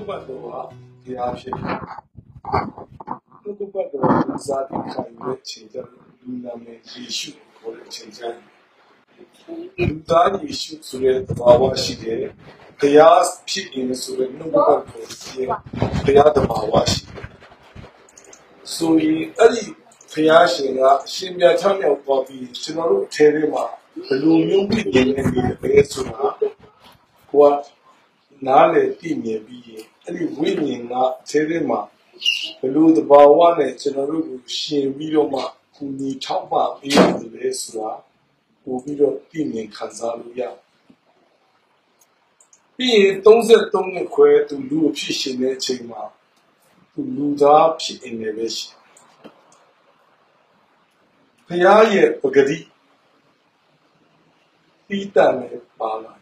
ပတ်တော်ဟာတရားဖြစ်တယ်နှုတ်ကပတ်တော်ကိုစားပြီးခံရတဲ့ချိန်ကျတော့လူနာမည်ယေရှုကိုခေါ်တဲ့ချိန်ကျလူသားယေရှုဆိုတဲ့သဘာဝရှိတယ်တရားဖြစ်ရင်ဆိုတဲ့နှုတ်ကပတ်တော်ရဲ့တရားသဘာဝရှိတယ်ဆိုရင်အဲ့ဒီဘုရားရှင်ကရှင်ပြချမြောက်သွားပြီးကျွန်တော်တို့အထဲထဲမှာဘယ်လိုမျိုးဖြစ်နေလဲဆိုတာကိုကနားလေသိမြင်ပြီးရင်အဲ့ဒီဝိညာဉ်ကအထဲထဲမှာဘယ်လိုသဘာဝနဲ့ကျွန်တော်တို့ကိုရှင်ပြီးတော့မှကူညီထောက်ပံ့ပေးရတယ်လေဆိုတာပို့ပြီးတော့သိမြင်ခံစားလို့ရပြီးရင်33နှစ်ခွဲသူလူအဖြစ်ရှင်တဲ့အချိန်မှာသူလူသားဖြစ်နေပဲရှိဘုရားရဲ့ပဂတိတိတန်နဲ့ပါလာ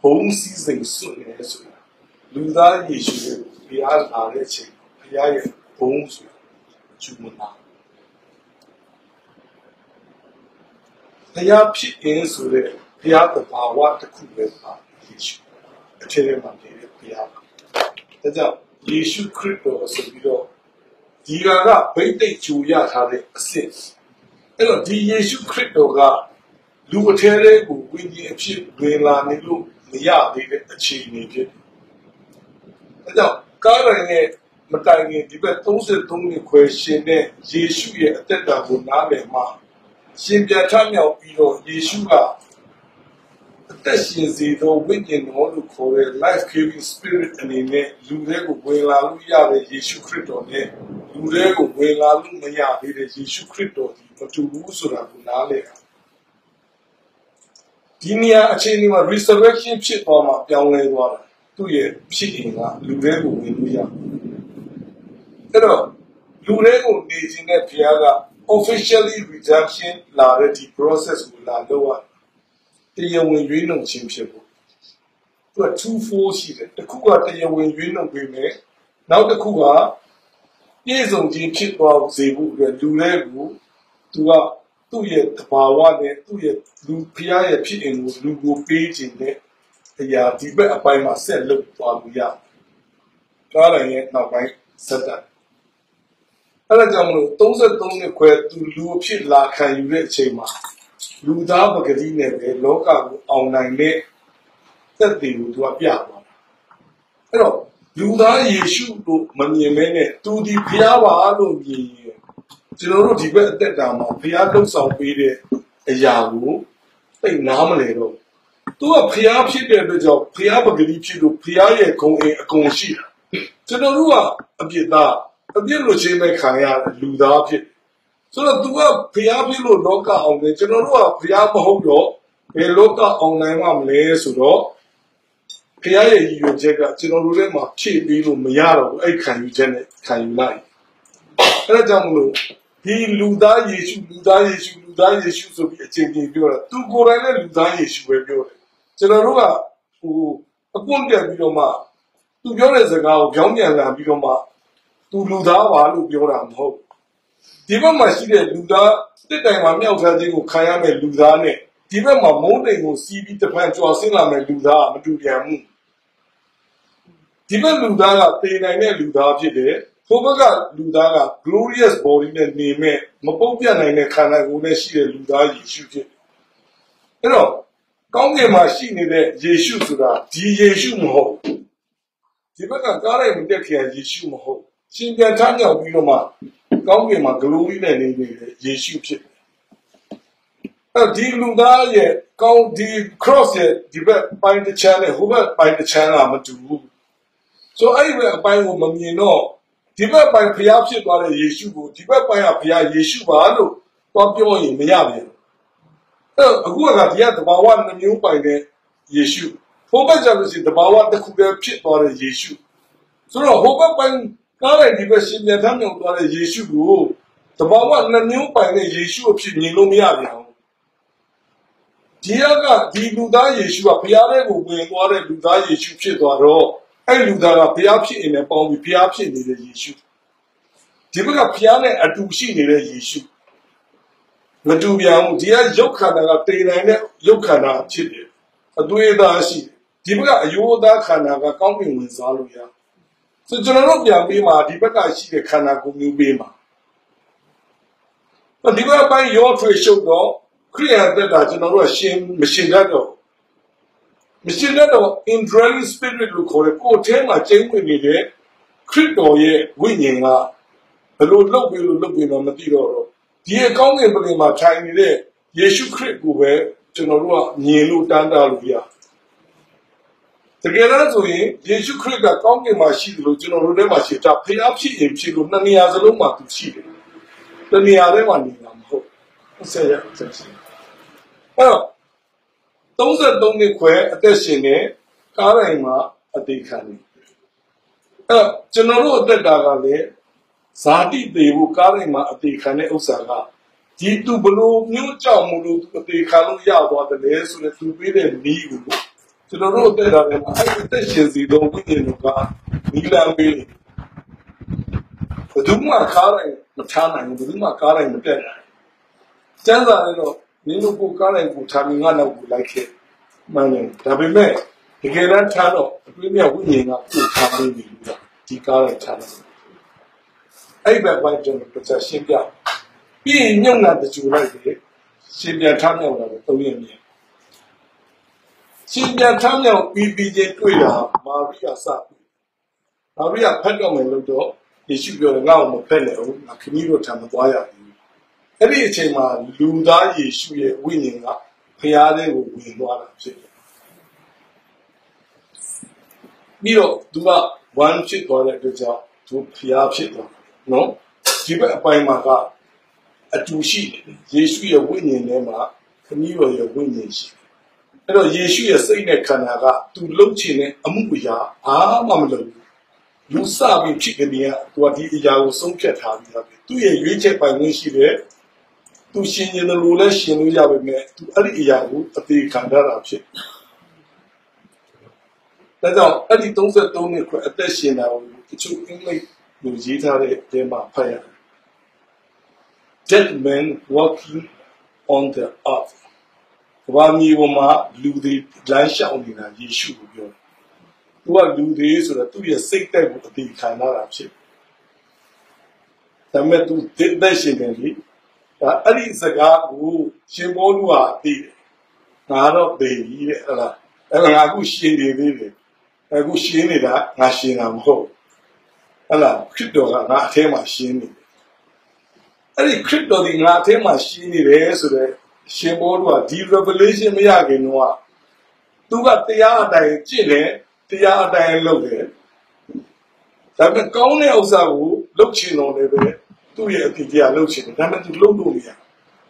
ဘုံစည်းစိမ်စွန့်နေဆိုတာလူသားယေရှုရဲ့ဘုရားလာတဲ့အချိန်ဘုရားရဲ့ဘုံဆိုတာကျူမနာဘုရားဖြစ်ရင်ဆိုတဲ့ဘုရားတဘာဝတစ်ခုပဲပါယေရှုအခြေအနေမှာနေတဲ့ဘုရားဒါကြောင့်ယေရှုခရစ်တော်ဆိုပြီးတော့ဒီကဗိသိက်ကြိုရထားတဲ့အစစ်အဲ့တော့ဒီယေရှုခရစ်တော်ကလူအထဲလေးကိုဝိညာဉ်အဖြစ်ဝင်လာနေလို့မရသေးတဲ့အခြေအနေဖြစ်တယ်။ဒါကြောင့်ကားရိုင်းရဲ့မတိုင်ခင်ဒီဘက်33နှစ်ခွဲရှင်တဲ့ယေရှုရဲ့အသက်တာကိုနားလည်မှရှင်ပြန်ထမြောက်ပြီးတော့ယေရှုကအသက်ရှင်စေသောဝိညာဉ်တော်လို့ခေါ်တဲ့ life giving spirit အနေနဲ့လူတွေကိုဝင်လာလို့ရတဲ့ယေရှုခရစ်တော်နဲ့လူတွေကိုဝင်လာလို့မရသေးတဲ့ယေရှုခရစ်တော်ဒီမတူဘူးဆိုတာကိုနားလည်တာဒီနေရာအခြေအနေမှာ resurrection ဖြစ်သွားမှပြောင်းလဲသွားတာသူ့ရဲ့ဖြစ်ရင်ကလူတွေကိုဝင်လို့ရအဲ့တော့လူတွေကိုနေခြင်းနဲ့ဘုရားက officially redemption လာတဲ့ဒီ process ကိုလာလုပ်ရတယ်တရားဝင်ရွေးနှုတ်ခြင်းဖြစ်ဖို့သူက2-4ရှိတယ်တစ်ခုကတရားဝင်ရွေးနှုတ်ပေးမယ်နောက်တစ်ခုကပြည့်စုံခြင်းဖြစ်သွားစေဖို့အတွက်လူတွေကိုသူကသူ့ရဲ့သဘာဝနဲ့သူ့ရဲ့လူဖျားရဲ့ဖြစ်ရင်ကိုလူကိုပေးခြင်းနဲ့အရာဒီဘက်အပိုင်းမှာဆက်လုပ်သွားလို့ရကားတိုင်းရဲ့နောက်ပိုင်းဆက်တာအဲ့ဒါကြောင့်မလို့33နှစ်ခွဲသူလူအဖြစ်လာခံယူတဲ့အချိန်မှာလူသားပဂတိနဲ့ပဲလောကကိုအောင်နိုင်တဲ့သက်သေကိုသူကပြသွားတာအဲ့တော့လူသားယေရှုကိုမမြင်မဲနဲ့သူဒီဖျားပါလို့မြင်ရင်ကျွန်တော်တို့ဒီဘက်အသက်တာမှာဘုရားလှုပ်ဆောင်ပေးတဲ့အရာကိုသိနားမလဲတော့သူကဘုရားဖြစ်တဲ့အတွက်ကြောင့်ဘုရားပဂတိဖြစ်လို့ဘုရားရဲ့ဂုဏ်အကုန်ရှိတာကျွန်တော်တို့ကအပြစ်သားအပြစ်လို့ချင်းပဲခံရလူသားဖြစ်ဆိုတော့သူကဘုရားဖြစ်လို့လောကအောင်တယ်ကျွန်တော်တို့ကဘုရားမဟုတ်တော့ဘယ်လောကအောင်နိုင်မှာမလဲဆိုတော့ဘုရားရဲ့ရည်ရွယ်ချက်ကကျွန်တော်တို့ထဲမှာဖြည့်ပြီးလို့မရတော့ဘူးအဲ့ခံယူချက်နဲ့ခံယူလိုက်အဲ့ဒါကြောင့်မလို့ဒီလူသားယေရှုဆိုပြီးအချိန်ကြီးပြောတာသူကိုယ်တိုင်လည်းလူသားယေရှုပဲပြောတယ်ကျွန်တော်တို့ကဟိုအကွန့်ပြတ်ပြီးတော့မှသူပြောတဲ့စကားကိုကြောင်းပြန်လာပြီးတော့မှသူလူသားပါလို့ပြောတာမဟုတ်ဒီဘက်မှာရှိတဲ့လူသားတစ်တိုင်မှာမြောက်ထားခြင်းကိုခံရမယ့်လူသားနဲ့ဒီဘက်မှာမုန်းတိမ်ကိုစီးပြီးတစ်ဖက်ကြွားဆင်းလာမယ့်လူသားမတူပြန်ဘူးဒီဘက်လူသားကပေနိုင်တဲ့လူသားဖြစ်တယ်ဟိုဘက်ကလူသားက glorious body နဲ့နေမဲ့မပုတ်ပြတ်နိုင်တဲ့ခန္ဓာကိုယ်နဲ့ရှိတဲ့လူသားယေရှုဖြစ်အဲ့တော့ကောင်းကင်မှာရှိနေတဲ့ယေရှုဆိုတာဒီယေရှုမဟုတ်ဒီဘက်ကကားလိုက်မတက်ခင်ယေရှုမဟုတ်ရှင်ပြန်ထမြောက်ပြီးတော့မှကောင်းကင်မှာ glory နဲ့နေတဲ့ယေရှုဖြစ်အဲ့ဒီလူသားရဲ့ကောင်းဒီ cross ရဲ့ဒီဘက်ပိုင်းတစ်ချမ်းနဲ့ဟိုဘက်ပိုင်းတစ်ချမ်းကမတူဘူးဆိုအဲ့ဒီအပိုင်းကိုမမြင်တော့ဒီဘက်ပိုင်းဘုရားဖြစ်သွားတဲ့ယေရှုကိုဒီဘက်ပိုင်းကဘုရားယေရှုပါလို့တော့ပြောရင်မရဘူးအဲ့အခုကဒီကတဘာဝနှမျိုးပိုင်တဲ့ယေရှုဟိုဘက်ကျလို့ရှိရင်တဘာဝတစ်ခုတည်းဖြစ်သွားတဲ့ယေရှုဆိုတော့ဟိုဘက်ပိုင်းကားလိုက်ဒီဘက်ရှင်ပြန်ထမြောက်သွားတဲ့ယေရှုကိုတဘာဝနှမျိုးပိုင်တဲ့ယေရှုအဖြစ်မြင်လို့မရပြန်ဘူးဒီလူသားယေရှုကဘုရားရဲ့ကိုဝင်သွားတဲ့လူသားယေရှုဖြစ်သွားတော့အဲ့လူသားကဘုရားဖြစ်နေတယ်ပေါင်းပြီးဘုရားဖြစ်နေတဲ့ယေရှုဒီဘက်ကဘုရားနဲ့အတူရှိနေတဲ့ယေရှုမတူပြန်ဘူးဒီကရုပ်ခန္ဓာကတည်နိုင်တဲ့ရုပ်ခန္ဓာဖြစ်တယ်အသွေးသားရှိတယ်ဒီဘက်ကအယိုးသားခန္ဓာကကောင်းကင်ဝင်စားလို့ရ ဆိုကျွန်တော်တို့ပြန်ပြီးမှဒီဘက်ကရှိတဲ့ခန္ဓာကိုယ်မျိုးပေးမှာဒီဘက်ပိုင်းရောထွေရှုပ်တော့ခရိယာတက်တာကျွန်တော်တို့ကရှင်းမရှင်းတတ်တော့ indwelling spirit လို့ခေါ်တဲ့ကိုယ်ထဲမှာကျင်းဝင်နေတဲ့ခရစ်တော်ရဲ့ဝိညာဉ်ကဘယ်လိုလုပ်ပြီးတော့မသိတော့ဒီအကောင်းငယ်ပလင်မှာထိုင်နေတဲ့ယေရှုခရစ်ကိုပဲကျွန်တော်တို့ကမြင်လို့တန်းတာလို့ရတကယ်တော့ဆိုရင်ယေရှုခရစ်ကကောင်းကင်မှာရှိတယ်လို့ကျွန်တော်တို့ထဲမှာရှိတာဖျားဖြစ်ရင်ဖြစ်လို့နှစ်နေရာစလုံးမှာသူရှိတယ်တနေရာထဲမှာနေတာမဟုတ်ဆက်ရဆက်ရှိအဲ့တော့33နှစ်ခွဲအသက်ရှင်နေကားတိုင်းမှာအသေးခံနေအဲ့ကျွန်တော်တို့အသက်တာကလည်းဇာတိသေးဖို့ကားတိုင်းမှာအသေးခံတဲ့ဥစ္စာကဒီသူဘလို့မျိုးကြောင့်မလို့အသေးခံလို့ရသွားတယ်ဆိုတဲ့သူပေးတဲ့နီးကိုကျွန်တော်တို့အသက်တာထဲမှာအဲ့အသက်ရှင်စီတော့ဝိညာဉ်ကနီးလာပေးတယ်ဘယ်သူမှကားတိုင်းမထားနိုင်ဘူးဘယ်သူမှကားတိုင်းမတက်နိုင်ကျမ်းစာထဲတော့မင်းတို့ကိုကားတိုင်းကိုထားပြီးငါနောက်ကိုလိုက်ခဲ့မှန်တယ်ဒါပေမဲ့တကယ်တမ်းထားတော့အတွင်းမြတ်ဝိညာဉ်ကကိုထားပေးနေလို့ဒီကားတိုင်းထားတယ်အဲ့ဘက်ပိုင်းကျွန်တော်တစ်ချက်ရှင်းပြပြီးရင်ညံ့တာတကြူလိုက်တယ်ရှင်းပြထားမြောက်လာတယ်3ရက်မြင်ရှင်းပြထားမြောက်ပြီးချင်းတွေ့တာမာရိယာစပြီမာရိယာဖတ်တော့မယ်လို့တော့ယေရှုပြောတယ်ငါ့ကိုမဖက်နဲ့ဦးငါခမည်းတော်ထံမသွားရဘူးအဲ့ဒီအချိန်မှာလူသားယေရှုရဲ့ဝိညာဉ်ကဖျားတဲ့ကိုဝင်သွားတာဖြစ်တယ်ပြီးတော့သူက1ဖြစ်သွားတဲ့အတွက်ကြောင့်သူဖျားဖြစ်သွားနော်ဒီဘက်အပိုင်းမှာကအတူရှိတယ်ယေရှုရဲ့ဝိညာဉ်ထဲမှာခမည်းတော်ရဲ့ဝိညာဉ်ရှိတယ်အဲ့တော့ယေရှုရဲ့စိတ်နဲ့ခန္ဓာကသူလှုပ်ချင်တဲ့အမှုအရာအားမှမလုပ်ဘူးလူစပြီးဖြစ်ကနေကသူကဒီအရာကိုဆုံးဖြတ်ထားပြီးသားပဲသူ့ရဲ့ရွေးချက်ပိုင်ခွင့်ရှိတယ်သူရှင်ရင်လို့လည်းရှင်လို့ရပါမယ်သူအဲ့ဒီအရာကိုအသေးခံရတာဖြစ်ဒါကြောင့်အဲ့ဒီ33နှစ်ခွဲအသက်ရှင်တာကိုတချို့အင်္ဂလိပ်လိုရေးထားတဲ့အထဲမှာဖတ်ရတယ် Dead men walking on the earth ဘာမျိုးမှာလူတွေလမ်းလျှောက်နေတာယေရှုကိုပြောတယ်သူကလူတွေဆိုတော့သူ့ရဲ့စိတ်တက်ကိုအသေးခံရတာဖြစ်ဒါပေမဲ့သူသက်ရှင်တယ်လေဒါအဲ့ဒီစကားကိုရှင်ဘောလူဟာသိတယ်ငါတော့သိပြီတဲ့ဟုတ်လားအဲ့ဒါငါအခုရှင်နေသေးတယ်အခုရှင်နေတာငါရှင်တာမဟုတ်ဟုတ်လားခရစ်တော်ကငါအထဲမှာရှင်နေတယ်အဲ့ဒီခရစ်တော်ဒီငါအထဲမှာရှင်နေတယ်ဆိုတော့ရှင်ဘောလူဟာဒီ revelation မရခင်တော့သူကတရားအတိုင်းကြည့်တယ်တရားအတိုင်းလုပ်တယ်ဒါပေမဲ့ကောင်းတဲ့ဥစ္စာကိုလုပ်ချင်တော့လည်းပဲသူ့ရဲ့အတိအကျလုပ်ချင်တယ်ဒါပေမဲ့သူလုပ်လို့မရ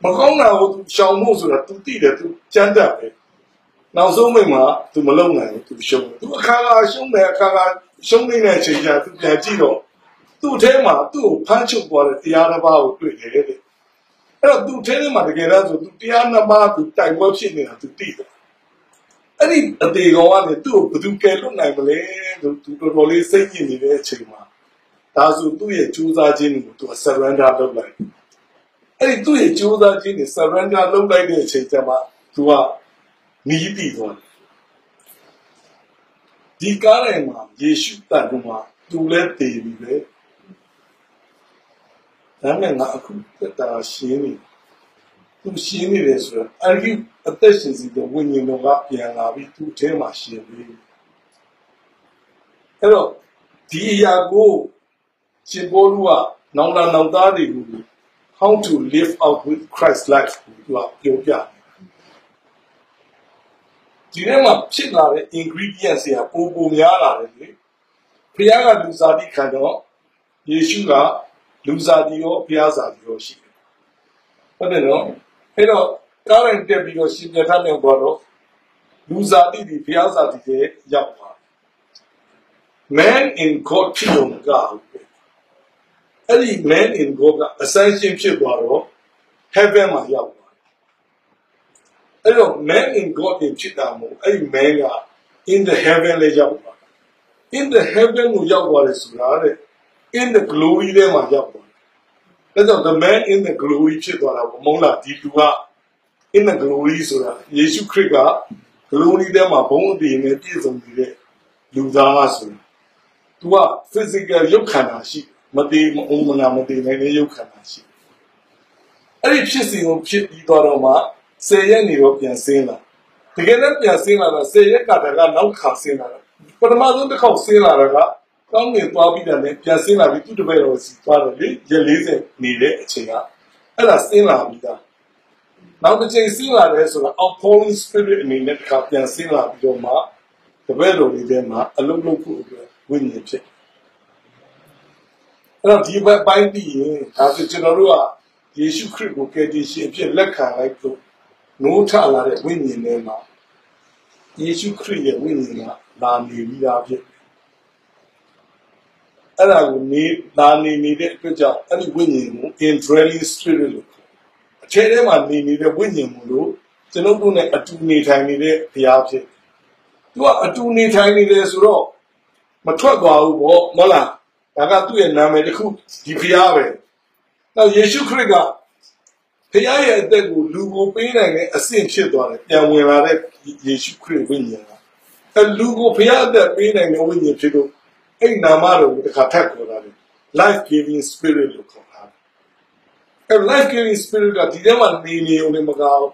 မကောင်းတာကိုသူရှောင်ဖို့ဆိုတာသူသိတယ်သူကြမ်းတတ်တယ်နောက်ဆုံးမိမှာသူမလုပ်နိုင်ဘူးသူရှုံးတယ်သူအခါခါရှုံးတယ်အခါခါရှုံးနေတဲ့အချိန်ကျသူပြန်ကြည့်တော့သူ့ထဲမှာသူ့ကိုဖမ်းချုပ်သွားတဲ့တရားတစ်ပါးကိုတွေ့တယ်တဲ့အဲ့တော့သူ့ထဲမှာတကယ်တော့ဆိုသူတရားနှစ်ပါးသူတိုင်ပွဲဖြစ်နေတာသူသိတယ်အဲ့ဒီအသေးကောင်ကနေသူ့ကိုဘယ်သူကယ်လွတ်နိုင်မလဲသူတော်တော်လေးစိတ်ညစ်နေတဲ့အချိန်မှာဒါဆိုသူ့ရဲ့ကြိုးစားခြင်းကိုသူ surrender လုပ်လိုက်အဲ့ဒီသူ့ရဲ့ကြိုးစားခြင်းနဲ့ surrender လုပ်လိုက်တဲ့အချိန်ကျမှသူကနီးပြီးသွားတယ်ဒီကားတိုင်းမှာယေရှုတန်တော်မှာသူလည်းတည်ပြီပဲဒါနဲ့ငါအခုသက်တာရှင်းနေသူရှင်းနေတယ်ဆိုတော့အဲ့ဒီအသက်ရှင်စီတဲ့ဝိညာဉ်တော်ကပြန်လာပြီးသူ့ထဲမှာရှင်းပြီအဲ့တော့ဒီအရာကိုရှင်ဘောလူကနောင်သားတွေကို how to live out with Christ life ကိုသူကပြောပြဒီထဲမှာဖြစ်လာတဲ့ ingredients တွေကပိုများလာတယ်လေဖခင်ကလူစားတိခံတော့ယေရှုကလူစားတိရောဖခင်စားတိရောရှိတယ်ဟုတ်တယ်နော်အဲ့တော့ကားတိုင်းတက်ပြီးတော့ရှင်ပြထားနေတော့လူစားတိဒီဖခင်စားတိရဲ့ရောက်သွား man in God ဖြစ်လို့ကအဲ့ဒီ man in God က ascension ဖြစ်သွားတော့ heaven မှာရောက်သွားအဲ့တော့ man in God ဖြစ်တာမို့အဲ့ဒီ man က in the heaven လေးရောက်သွား in the heaven ကိုရောက်သွားတယ်ဆိုတာတဲ့ in the glory ထဲမှာရောက်သွားတယ်ဒါကြောင့် the man in the glory ဖြစ်သွားတာဘုံမလားဒီလူက in the glory ဆိုတာယေရှုခရစ်က glory ထဲမှာဘုံအတည်နဲ့ပြည့်စုံနေတဲ့လူသားဆိုတာ သူက physical ရုပ်ခန္ဓာရှိမသေးမအောင်မနာမသေးနိုင်တဲ့ရုပ်ခန္ဓာရှိအဲ့ဒီဖြစ်စဉ်ကိုဖြစ်ပြီးတော့မှ10ရက်နေတော့ပြန်ဆင်းလာတကယ်လည်းပြန်ဆင်းလာတာ10ရက်ကတည်းကနောက်ခါဆင်းလာတာပထမဆုံးတစ်ခေါက်ဆင်းလာတာကကောင်းငင်သွားပြီးတယ်နဲ့ပြန်ဆင်းလာပြီးသူ့တပည့်တော်စီသွားတယ်လေရက်40နေတဲ့အချိန်ကအဲ့ဒါဆင်းလာပြီးသားနောက်တစ်ချိန်ဆင်းလာတယ်ဆိုတာ outpouring spirit အနေနဲ့တစ်ခါပြန်ဆင်းလာပြီးတော့မှတပည့်တော်တွေထဲမှာအလုံးလုံးဖို့အတွက်ဝိညာဉ်ဖြစ်အဲ့တော့ဒီဘက်ပိုင်းပြီးရင်ဒါဆိုကျွန်တော်တို့ကယေရှုခရစ်ကိုကယ်တင်ရှင်အဖြစ်လက်ခံလိုက်လို့နိုးထလာတဲ့ဝိညာဉ်ထဲမှာယေရှုခရစ်ရဲ့ဝိညာဉ်ကလာနေပြီးသားဖြစ်အဲ့ဒါကိုလာနေတဲ့အတွက်ကြောင့်အဲ့ဒီဝိညာဉ်ကို indwelling spirit လို့အခြေထဲမှာနေတဲ့ဝိညာဉ်မို့လို့ကျွန်တော်တို့ ਨੇ အတူနေထိုင်နေတဲ့ဘုရားဖြစ်သူကအတူနေထိုင်နေတယ်ဆိုတော့မထွက်သွားဘူးပေါ့မဟုတ်လားဒါကသူ့ရဲ့နာမည်တစ်ခုဒီဘုရားပဲနောက်ယေရှုခရစ်ကဘုရားရဲ့အသက်ကိုလူကိုပေးနိုင်တဲ့အဆင့်ဖြစ်သွားတယ်ပြန်ဝင်လာတဲ့ယေရှုခရစ်ဝိညာဉ်ကအဲလူကိုဘုရားအသက်ပေးနိုင်တဲ့ဝိညာဉ်ဖြစ်လို့အဲ့နာမတော်ကိုတစ်ခါထပ်ခေါ်တာလေ life giving spirit လို့ခေါ်တာအဲ life giving spirit ကဒီထဲမှာနေုံနဲ့မကောင်း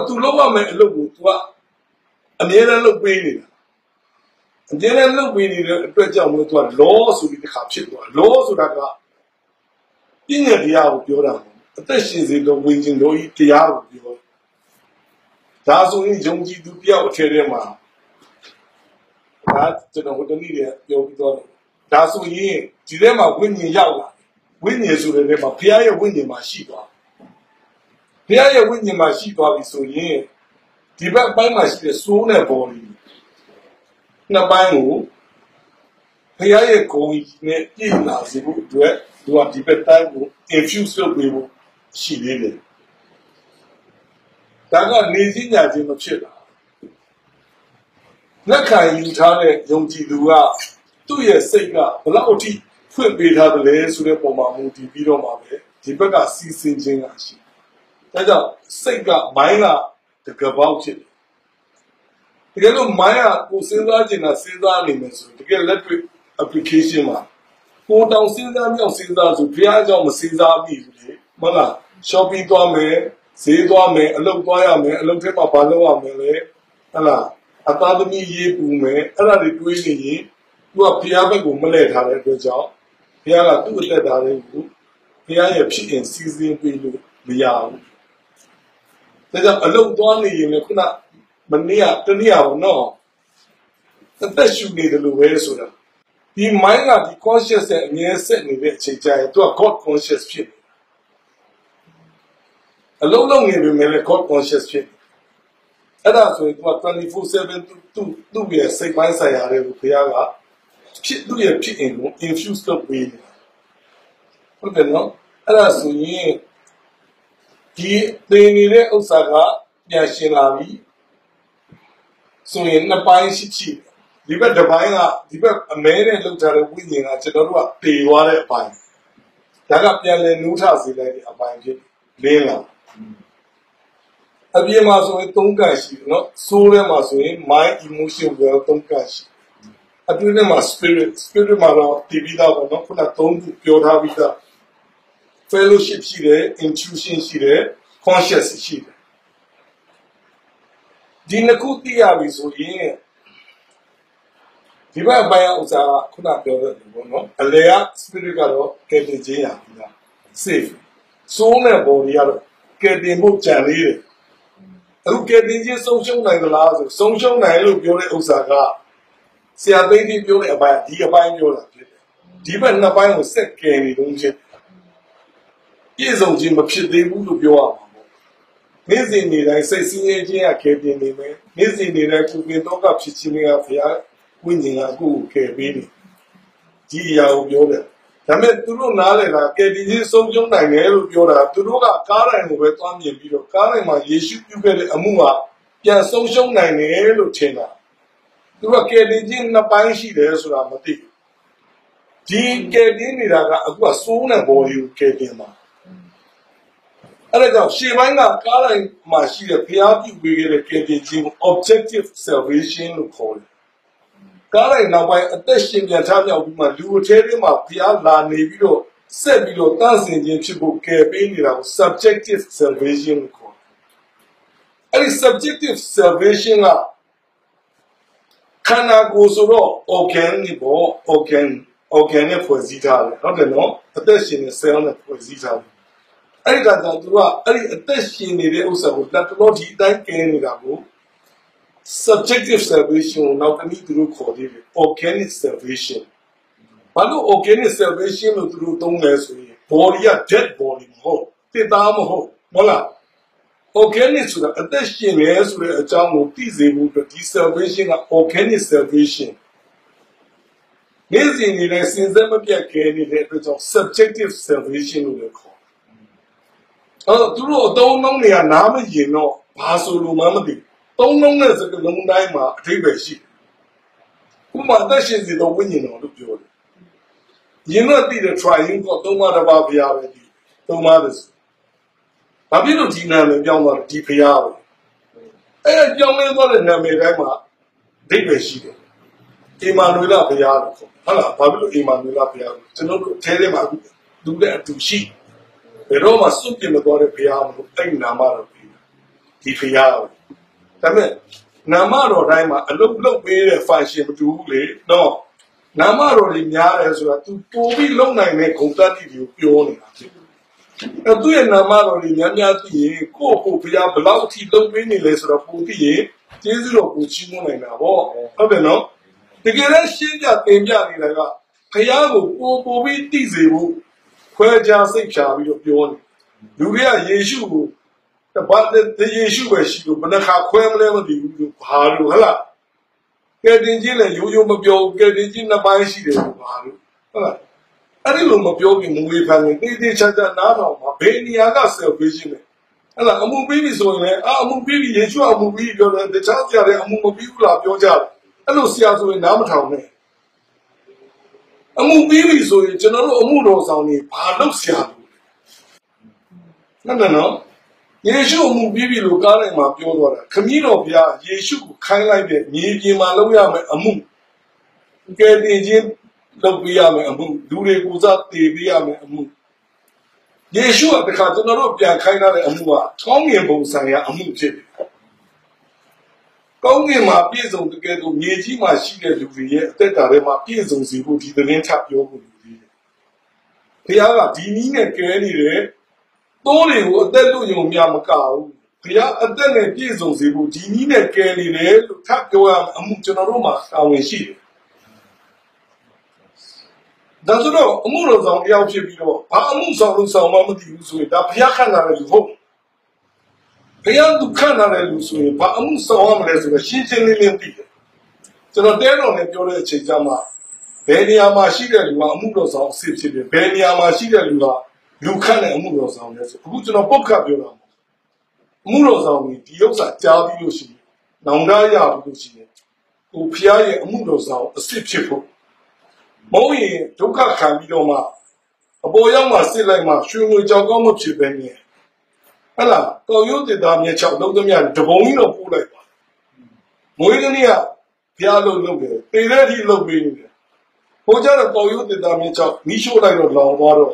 သူလုပ်ရမယ့်အလုပ်ကိုသူကအမြဲတမ်းလုပ်ပေးနေတာအမြဲတမ်းလုပ်ပေးနေတဲ့အတွက်ကြောင့်မို့သူက law ဆိုပြီးတစ်ခါဖြစ်သွား law ဆိုတာကပြည့်ညက်တရားကိုပြောတာအသက်ရှင်စေသောဝိညာဉ်တော်ဤတရားကိုပြောဒါဆိုရင်ယုံကြည်သူတယောက်အထက်ထဲမှာဒါကျွန်တော်ဟိုတနည်းပြောပြီးတော့ဒါဆိုရင်ဒီထဲမှာဝိညာဉ်ရောက်လာဝိညာဉ်ဆိုတဲ့ထဲမှာဘုရားရဲ့ဝိညာဉ်မှာရှိသွားဘုရားရဲ့ဝိညာဉ်မှာရှိသွားပြီဆိုရင်ဒီဘက်ပိုင်းမှာရှိတဲ့ soul နဲ့ body နှစ်ပိုင်းကိုဘုရားရဲ့ဂုဏ်နဲ့ပြည့်လာစေဖို့အတွက်သူကဒီဘက်တိုင်းကို infuse လုပ်ပေးဖို့ရှိသေးတယ်ဒါကနေစည်းညာခြင်းမဖြစ်လာလက်ခံယူထားတဲ့ယုံကြည်သူကသူ့ရဲ့စိတ်ကဘလောက်အထိဖွင့်ပေးထားတယ်လဲဆိုတဲ့ပုံမှာမူတည်ပြီးတော့မှပဲဒီဘက်ကစီစဉ်ခြင်းကရှိဒါကြောင့်စိတ်ကမိုင်းကတကယ်ပေါက်ဖြစ်တယ်တကယ်လို့မိုင်းကကိုစဉ်းစားခြင်းနဲ့စဉ်းစားနေမယ်ဆိုတကယ်လက်တွေ့ application မှာကိုတောင်စဉ်းစားမြောက်စဉ်းစားဆိုဘုရားကြောင့်မစဉ်းစားမိဘူးလေမဟုတ်လား shopping သွားမယ်ဈေးသွားမယ်အလုပ်သွားရမယ်အလုပ်ထဲမှာဘာလုပ်ရမလဲဟုတ်လားအသားသမီးရေးပူမယ်အဲ့ဒါတွေတွေးနေရင်သူကဘုရားဘက်ကိုမလဲထားတဲ့အတွက်ကြောင့်ဘုရားကသူ့အသက်တာတွေကိုဘုရားရဲ့ဖြစ်ရင်စီစဉ်ပေးလို့မရဘူးဒါကြောင့်အလုပ်သွားနေရင်လည်းခုနမနေ့ကတနည်းအောင်နော်အသက်ရှူနေတယ်လို့ပဲဆိုတာဒီ mind ကဒီ conscious နဲ့အမြဲဆက်နေတဲ့အချိန်ကျရင်သူက God conscious ဖြစ်တယ်အလုံးလုံးနေပြီမဲ့ God conscious ဖြစ်တယ်အဲ့ဒါဆိုရင်သူက 24/7 သူ့ရဲ့စိတ်ပိုင်းဆိုင်ရာတွေကိုဘုရားကဖြစ်သူ့ရဲ့ဖြစ်ရင်ကို infuse လုပ်ပေးနေတာဟုတ်တယ်နော်အဲ့ဒါဆိုရင်ဒီသင်နေတဲ့ဥစ္စာကပြန်ရှင်လာပြီဆိုရင်နှစ်ပိုင်းရှိဒီဘက်တစ်ပိုင်းကဒီဘက်အမဲနဲ့လောက်ထားတဲ့ဝိညာဉ်ကကျွန်တော်တို့ကတေသွားတဲ့အပိုင်းဒါကပြန်လဲနူးထစေလိုက်တဲ့အပိုင်းဖြစ်လင်းလာအပြင်မှာဆိုရင်၃ကန့်ရှိတယ်နော်ဆိုးထဲမှာဆိုရင် mind emotion will ၃ကန့်ရှိအပြင်ထဲမှာ spirit မှာတော့တည်ပြီးသားပေါ့နော်ခုန၃ခုပြောထားပြီးသား fellowship ရှိတယ် intuition ရှိတယ် conscious ရှိတယ်ဒီနှစ်ခုသိရပြီဆိုရင်ဒီဘက်ပိုင်းဥစ္စာကခုနပြောတဲ့ပေါ့နော်အလေက spirit ကတော့ကယ်တင်ခြင်းရပြီလား safe soul နဲ့ body ကတော့ကယ်တင်ဖို့ကြံလေးတယ်အခုကယ်တင်ခြင်းဆုံးရှုံးနိုင်သလားဆိုဆုံးရှုံးနိုင်လို့ပြောတဲ့ဥစ္စာကဆရာသိန်းကြီးပြောတဲ့အပိုင်းဒီအပိုင်းပြောတာဖြစ်တယ်ဒီဘက်နှစ်ပိုင်းကိုစက်ကယ်နေလို့ဖြစ်ပြည့်စုံခြင်းမဖြစ်သေးဘူးလို့ပြောရမှာပေါ့နေ့စဉ်နေ့တိုင်းစိတ်ဆင်းရဲခြင်းကကယ်တင်နေမယ်နေ့စဉ်နေ့တိုင်းကိုယ်ပင်တော့ကဖြစ်ခြင်းကဘုရားဝိညာဉ်ကကိုယ်ကိုကယ်ပေးတယ်ဒီအရာကိုပြောတယ်ဒါပေမဲ့သူတို့နားလည်တာကယ်တင်ခြင်းဆုံးရှုံးနိုင်တယ်လို့ပြောတာသူတို့ကကားတိုင်းကိုပဲသွားမြင်ပြီးတော့ကားတိုင်းမှာယေရှုပြုခဲ့တဲ့အမှုကပြန်ဆုံးရှုံးနိုင်တယ်လို့ထင်တာသူကကယ်တင်ခြင်းနှစ်ပိုင်းရှိတယ်ဆိုတာမသိဘူးဒီကယ်တင်နေတာကအခုကစိုးနဲ့ဘော်ဒီကိုကယ်တင်မှာအဲ့ဒါကြောင့်ရှေ့ပိုင်းကကားတိုင်းမှာရှိတဲ့ဘုရားပြုပေးခဲ့တဲ့ကယ်တင်ခြင်း objective salvation လို့ခေါ်တယ် ကားလိုက်နောက်ပိုင်းအသက်ရှင်ပြန်ထမြောက်ပြီးမှလူအထဲထဲမှာဘုရားလာနေပြီးတော့ဆက်ပြီးတော့တန့်စင်ခြင်းဖြစ်ဖို့ကယ်ပေးနေတာကို subjective salvation လို့ခေါ်တယ်အဲ့ဒီ subjective salvation ကခန္ဓာကိုယ်ဆိုတော့ organ นี่ပေါ့ organ နဲ့ဖွဲ့စည်းထားတယ်ဟုတ်တယ်နော်အသက်ရှင်တဲ့ cell နဲ့ဖွဲ့စည်းထားတယ်အဲ့ဒီကကြောင့်သူကအဲ့ဒီအသက်ရှင်နေတဲ့ဥစ္စာကိုလက်တော်ဒီအတိုင်းကဲနေတာကို subjective salvation ကိုနောက်တစ်နည်းသူတို့ခေါ်သေးတယ် organic salvation ဘာလို့ organic salvation လို့သူတို့သုံးလဲဆိုရင် body က dead body မဟုတ်တစ်သားမဟုတ်ဟုတ်လား organic ဆိုတာအသက်ရှင်နေဆိုတဲ့အကြောင်းကိုသိစေဖို့အတွက်ဒီ salvation က organic salvation နေ့စဉ်နေတဲ့စင်စက်မပြတ်ခဲနေတဲ့အတွက်ကြောင့် subjective salvation လို့လည်းခေါ်သူတို့အသုံးအနှုန်းတွေကနားမရင်တော့ဘာဆိုလို့မှမသိသုံးလုံးတဲ့စကားလုံးတိုင်းမှာအထိပ္ပယ်ရှိဥပမာအသက်ရှင်စေသောဝိညာဉ်တော်လို့ပြောတယ်ယင်တော့တည်တဲ့ triune ကသုံးပါးတစ်ပါးဘုရားပဲဒီသုံးပါးတည်းဘာဖြစ်လို့ဒီနာမည်ပြောင်းသွားလဲဒီဘုရားပဲအဲ့ပြောင်းလဲသွားတဲ့နာမည်တိုင်းမှာအထိပ္ပယ်ရှိတယ်အီမာနွေလဘုရားလို့ခေါ်ဟုတ်လားဘာဖြစ်လို့အီမာနွေလဘုရားလို့ကျွန်တော်တို့အထဲထဲမှာလူတဲ့အတူရှိဘယ်တော့မှစွန့်ပြစ်မသွားတဲ့ဘုရားမလို့အဲ့နာမတော်ဒီဘုရားဒါပေမဲ့နာမတော်တိုင်းမှာအလုပ်လုပ်ပေးတဲ့ function မတူဘူးလေနော်နာမတော်တွေများတယ်ဆိုတာ तू ပို့ပြီးလုံနိုင်တဲ့ဂုဏ်တတ္တိတွေကိုပြောနေတာဖြစ်အဲ့သူ့ရဲ့နာမတော်တွေများသိရင်ကိုယ့်ဘုရားဘလောက်အထိလုပ်ပေးနေလဲဆိုတော့ပိုသိရင်ကျေးဇူးတော်ကိုချီးမွမ်းနိုင်တာပေါ့ဟုတ်တယ်နော်တကယ်လည်းရှင်းပြသင်ပြနေတာကဘုရားကိုပို့ပြီးသိစေဖို့ခွဲခြားစိတ်ဖြာပြီးတော့ပြောနေလူတွေကယေရှုကိုဘာယေရှုပဲရှိလို့ဘယ်နှခါခွဲမလဲမသိဘူးလို့ဘာလို့ဟလားကဲတင်ချင်းလည်းရိုးမပြောကဲတင်ချင်းနှစ်ပိုင်းရှိတယ်လို့ဘာလို့ဟုတ်လားအဲ့ဒီလိုမပြောခင်မွေးဖန်နေတေးချာနားတော်မှာဘယ်နေရာက salvation လဲဟလားအမှုပြီးပြီဆိုရင်လည်းအမှုပြီးပြီယေရှုအမှုပြီးပြောတယ်တခြားဆရာတွေအမှုမပြီးဘူးလားပြောကြတယ်အဲ့လိုဆရာဆိုရင်နားမထောင်နဲ့အမှုပြီးပြီဆိုရင်ကျွန်တော်တို့အမှုတော်ဆောင်နေဘာလုပ်ဆရာလို့နော်ယေရှုအမှုပြီးပြီလို့ကားလိုက်မှာပြောသွားတာခမည်းတော်ဘုရားယေရှုကိုခိုင်းလိုက်တဲ့မြေပြင်မှာလုပ်ရမယ်အမှုကဲတင်ချင်းလုပ်ပေးရမယ်အမှုလူတွေကိုစားတည်ပေးရမယ်အမှုယေရှုကတခါကျွန်တော်တို့ပြန်ခိုင်းထားတဲ့အမှုကကောင်းကင်ဘုံဆိုင်ရာအမှုဖြစ်တယ်ကောင်းကင်မှာပြည့်စုံတကယ်လို့မြေကြီးမှာရှိတဲ့လူတွေရဲ့အသက်တာထဲမှာပြည့်စုံစေဖို့ဒီသတင်းထပ်ပြောဖို့လူတွေဘုရားကဒီနည်းနဲ့ကဲနေတယ်တိုးတွေကိုအသက်လို့ယုံမြမကဘူးဘုရားအသက်နဲ့ပြည့်စုံစေဖို့ဒီနည်းနဲ့ကဲနေတယ်လို့ထပ်ပြောရအမှုကျွန်တော်တို့မှာတာဝန်ရှိတယ်ဒါဆိုတော့အမှုတော်ဆောင်တယောက်ဖြစ်ပြီးတော့ဘာအမှုဆောင်လို့ဆောင်မှမသိဘူးဆိုရင်ဒါဘုရားခန့်တာလည်းလူဟုတ်ဘုရားသူခန့်တာလည်းလူဆိုရင်ဘာအမှုဆောင်ရမလဲဆိုတော့ရှင်းရှင်းလင်းလင်းသိတယ်ကျွန်တော်တဲတော်နဲ့ပြောတဲ့အချိန်ကျမှဘယ်နေရာမှာရှိတဲ့လူကအမှုတော်ဆောင်အစ်ဖြစ်တယ်ဘယ်နေရာမှာရှိတဲ့လူကလူခန့်တဲ့အမှုတော်ဆောင်လဲဆိုအခုကျွန်တော်ပုတ်ခတ်ပြောတာအမှုတော်ဆောင်ကြီးဒီဥစ္စာကြားပြီးလို့ရှိရင်နောင်တရပြီးလို့ရှိရင်ဟိုဖျားရဲ့အမှုတော်ဆောင်အစ်ဖြစ်ဖို့မဟုတ်ရင်ဒုက္ခခံပြီးတော့မှအပေါ်ရောက်မှစစ်လိုက်မှရွှေငွေကြောင်ကောင်းမဖြစ်ပဲနဲ့ဟဲ့လားကောင်းရုပ်တည်တာမြေ6လုံးသမျှတပုံကြီးတော့ပို့လိုက်ပါငွေကလေးကဖျားလို့လုပ်တယ်တေတဲ့အထိလုပ်ပေးနေတယ်ဟိုကြတော့ကောင်းရုပ်တည်တာမြေ6မိရှို့လိုက်တော့လောင်သွားတော့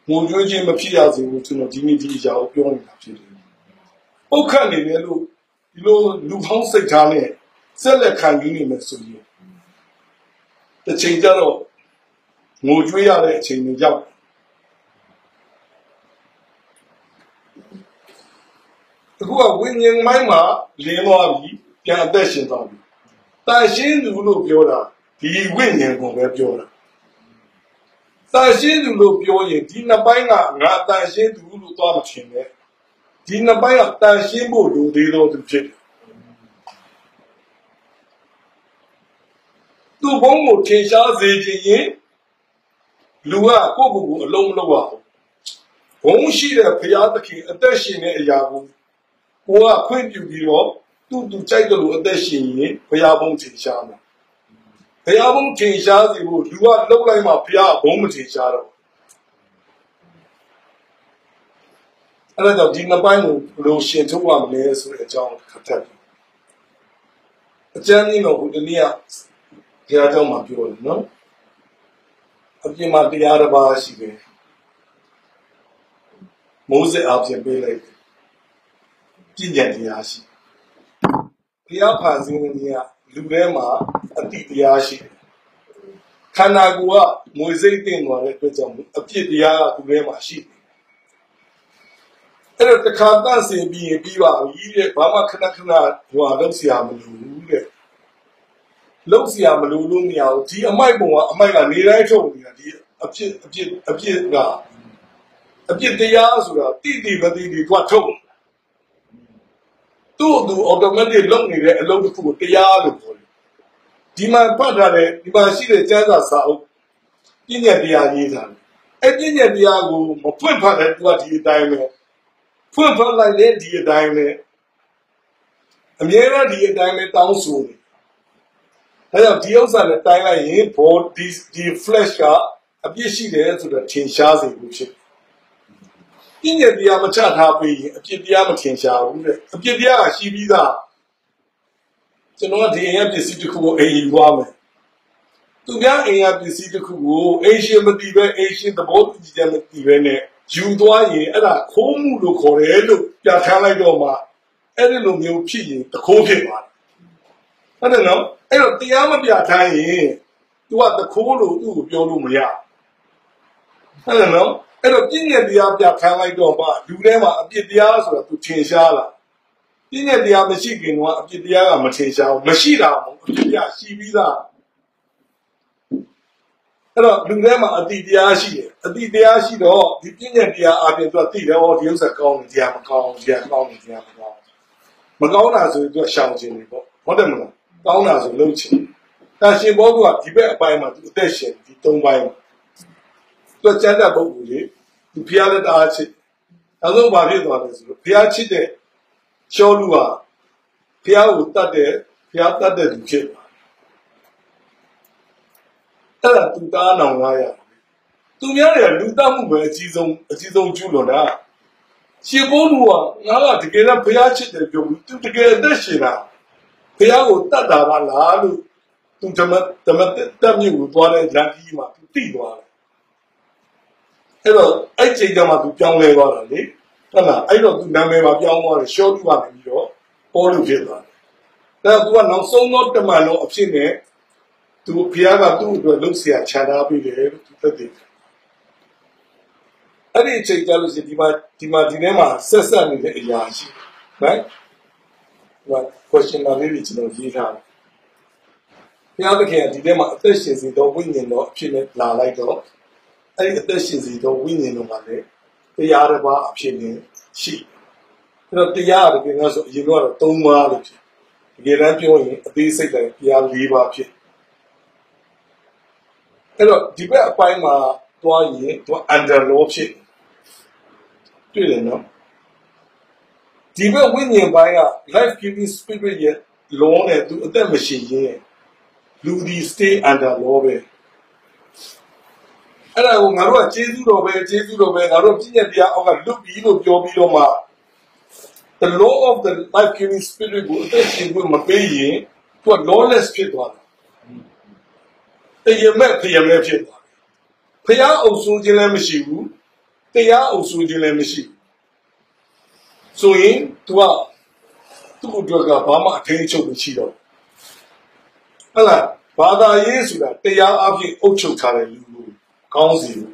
ငိုကြွေးခြင်းမဖြစ်ရစေဘူးကျွန်တော်ဒီနေ့ဒီအရာကိုပြောနေတာဖြစ်တယ်ပုတ်ခတ်နေတယ်လို့ဒီလိုလူဟောင်းစိတ်ထားနဲ့ဆက်လက်ခံယူနေမယ်ဆိုရင်တစ်ချိန်ကျတော့ငိုကြွေးရတဲ့အချိန်တွေရောက်အခုကဝိညာဉ်မိုင်းမှာလင်းသွားပြီပြန်အသက်ရှင်သွားပြီတန်ရှင်းသူလို့ပြောတာဒီဝိညာဉ်ကိုပဲပြောတာတန်ရှင်းသူလို့ပြောရင်ဒီနှစ်ပိုင်းကငါတန်ရှင်းသူလို့သွားမထင်နဲ့ဒီနှစ်ပိုင်းကတန်ရှင်းဖို့လိုသေးတော့သူဖြစ်တယ်သူ့ဘုံကိုထင်ရှားစေခြင်းရင်လူကကိုယ့်ကိုယ်ကိုအလုံးမလုပ်ရဘူးဘုံရှိတဲ့ဘုရားသခင်အသက်ရှင်တဲ့အရာကိုကိုကခွင့်ပြုပြီးတော့သူကြိုက်တယ်လို့အသက်ရှင်ရင်ဘုရားဘုံထင်ရှားမှာဘုရားဘုံထင်ရှားစေဖို့လူကလှုပ်လိုက်မှဘုရားဘုံမထင်ရှားတော့အဲ့ဒါကြောင့်ဒီနှစ်ပိုင်းကိုဘယ်လိုရှင်ထုတ်ရမလဲဆိုတဲ့အကြောင်းခက်တယ် ကျမ်းကြီးတော်ကိုတနည်းဘုရားကျောင်းမှာပြောတယ်နော်အပြင်မှာတရားတစ်ပါးရှိတယ်မိုးစက်အပြင်ပေးလိုက်တယ်ပြည့်ညတ်တရားရှိဘုရားဖန်ဆင်းခြင်းကလူထဲမှာအတိတရားရှိတယ်ခန္ဓာကိုယ်ကမွေစိတ်တင်သွားတဲ့အတွက်ကြောင့်အပြစ်တရားကသူ့ထဲမှာရှိတယ်အဲ့တော့တစ်ခါတန့်စင်ပြီးရင်ပြီးပါပြီတဲ့ဘာမှခဏခဏဟိုလောက်เสียမလို့တဲ့လောက်เสียမလို့လို့မရဘူးဒီအမိုက်ပုံကအမိုက်ကနေတိုင်းထုတ်နေတာဒီအပြစ်တရားဆိုတာတိမတိကွာထုတ်သူ့သူ automatic လုပ်နေတဲ့အလုပ်တစ်ခုကိုတရားလို့ပြောတယ်ဒီမှာဖတ်ထားတဲ့ဒီမှာရှိတဲ့ကျမ်းစာစာအုပ်ပြည့်ညတ်တရားရေးထားတယ်အဲ့ပြည့်ညတ်တရားကိုမဖွင့်ဖတ်တဲ့သူကဒီအတိုင်းပဲဖွင့်ဖတ်လိုက်တဲ့ဒီအတိုင်းပဲအမြဲတမ်းဒီအတိုင်းပဲတောင်းဆိုနေဒါကြောင့်ဒီဥစ္စာနဲ့တိုင်းလိုက်ရင်ဘောဒီ flash ကအပြည့်ရှိတယ်ဆိုတော့ထင်ရှားစေလို့ဖြစ်ပြည့်ညတ်တရားမချထားပြီးရင်အပြည့်တရားမထင်ရှားဘူးတဲ့အပြည့်တရားကရှိပြီးသားကျွန်တော်ကဒီအိမ်ရပစ္စည်းတစ်ခုကိုအိမ်ယူသွားမယ်သူများအိမ်ရပစ္စည်းတစ်ခုကိုအိမ်ရှင်မတည်ပဲအိမ်ရှင်သဘောတူကြမတည်ပဲနဲ့ယူသွားရင်အဲ့ဒါခိုးမှုလို့ခေါ်တယ်လို့ပြဋ္ဌာန်းလိုက်တော့မှအဲ့ဒီလိုမျိုးဖြစ်ရင်တခိုးဖြစ်သွားတယ်ဟုတ်တယ်နော်အဲ့တော့တရားမပြဋ္ဌာန်းရင် तू ကတခိုးလို့သူ့ကိုပြောလို့မရဟုတ်တယ်နော်အဲ့တော့ပြည့်ညတ်တရားပြဋ္ဌာန်းလိုက်တော့မှလူထဲမှာအပြစ်တရားဆိုတာ तू ထင်ရှားလာပြည့်ညတ်တရားမရှိခင်ကအပြစ်တရားကမထင်ရှားဘူးမရှိတာမဟုတ်အပြစ်တရားရှိပြီးသားအဲ့တော့လူထဲမှာအတိတရားရှိတယ်အတိတရားရှိတော့ဒီပြည့်ညတ်တရားအပြင်သူကသိတယ်ဟောဒီဥစ္စာကောင်းတယ်တရားမကောင်းတရားကောင်းတယ်တရားမကောင်းမကောင်းတာဆိုရင်သူကရှောင်ခြင်းနေပေါ့ဟုတ်တယ်မလားကောင်းတာဆိုလုပ်ခြင်းတာရှင်ဘောကဒီဘက်အပိုင်းမှာသူအသက်ရှင်ဒီ၃ပိုင်းမှာသူကကျမ်းစာပုဂ္ဂိုလ်ကြီးသူဖျားလက်အားချစ်နောက်ဆုံးဘာဖြစ်သွားလဲဆိုတော့ဖျားချစ်တဲ့ရှောလူဟာဖျားကိုတတ်တဲ့ဖျားတတ်တဲ့သူဖြစ်သွားအဲ့ဒါသူသားနောင်လာရသူများတွေကလူတတ်မှုပဲအကြီးဆုံးကျူးလွန်တာရှင်ဘိုးလူကငါကတကယ်တော့ဖျားချစ်တယ်ပြောဘူးသူတကယ်အသက်ရှင်တာဖျားကိုတတ်တာပါလားလို့သူဓမ္မတက်မြင့်ကိုသွားတဲ့လမ်းကြီးမှာသူသိသွားတယ်အဲ့တော့အဲ့ချိန်ကျမှသူပြောင်းလဲသွားတာလေဟုတ်လားအဲ့တော့သူနာမည်မှာပြောင်းသွားတယ်ရှော့တူကနေပြီးတော့ပေါ်လို့ဖြစ်သွားတယ်ဒါကသူကနောက်ဆုံးတော့တမန်တော်အဖြစ်နဲ့သူဘုရားကသူ့အတွက်လှုပ်ရှားချထားပေးတယ်လို့သူသက်သေအဲ့ဒီအချိန်ကျလို့ရှိရင်ဒီထဲမှာဆက်နေတဲ့အရာရှိ right ဟို question လေးတွေကျွန်တော်ရေးထားတယ်ဘုရားသခင်ကဒီထဲမှာအသက်ရှင်စေသောဝိညာဉ်တော်အဖြစ်နဲ့လာလိုက်တော့အဲ့ဒီအသက်ရှင်စေသောဝိညာဉ်တော်ကလည်းတရားတစ်ပါးအဖြစ်နဲ့ရှိအဲ့တော့တရားတကယ်လို့ဆိုအရင်ကတော့၃ပါးလို့ဖြစ်တကယ်တမ်းပြောရင်အသေးစိတ်တိုင်းတရား၄ပါးဖြစ်အဲ့တော့ဒီဘက်အပိုင်းမှာတွားရင်သူ under law ဖြစ်တွေ့တယ်နော်ဒီဘက်ဝိညာဉ်ပိုင်းက life giving spirit ရဲ့ law နဲ့သူအသက်မရှိရင်လူဒီ stay under law ပဲအဲ့ဒါကိုငါတို့ကကျေးဇူးတော်ပဲငါတို့ပြည့်ညတ်တရားအောက်ကလွတ်ပြီးလို့ပြောပြီးတော့မှ the law of the life giving spirit ကိုအသက်ရှင်ဖို့မပေးရင်သူက lawless ဖြစ်သွားတယ်တရားမဲ့ဖြစ်သွားတယ်ဖျားအုပ်စိုးခြင်းလည်းမရှိဘူးတရားအုပ်စိုးခြင်းလည်းမရှိဘူးဆိုရင်သူကသူ့အတွက်ကဘာမှအထင်းချုပ်မရှိတော့ဟုတ်လားဘာသာရေးဆိုတာတရားအဖြစ်အုပ်ချုပ်ထားတဲ့လူကိုကောင်းစီဘူး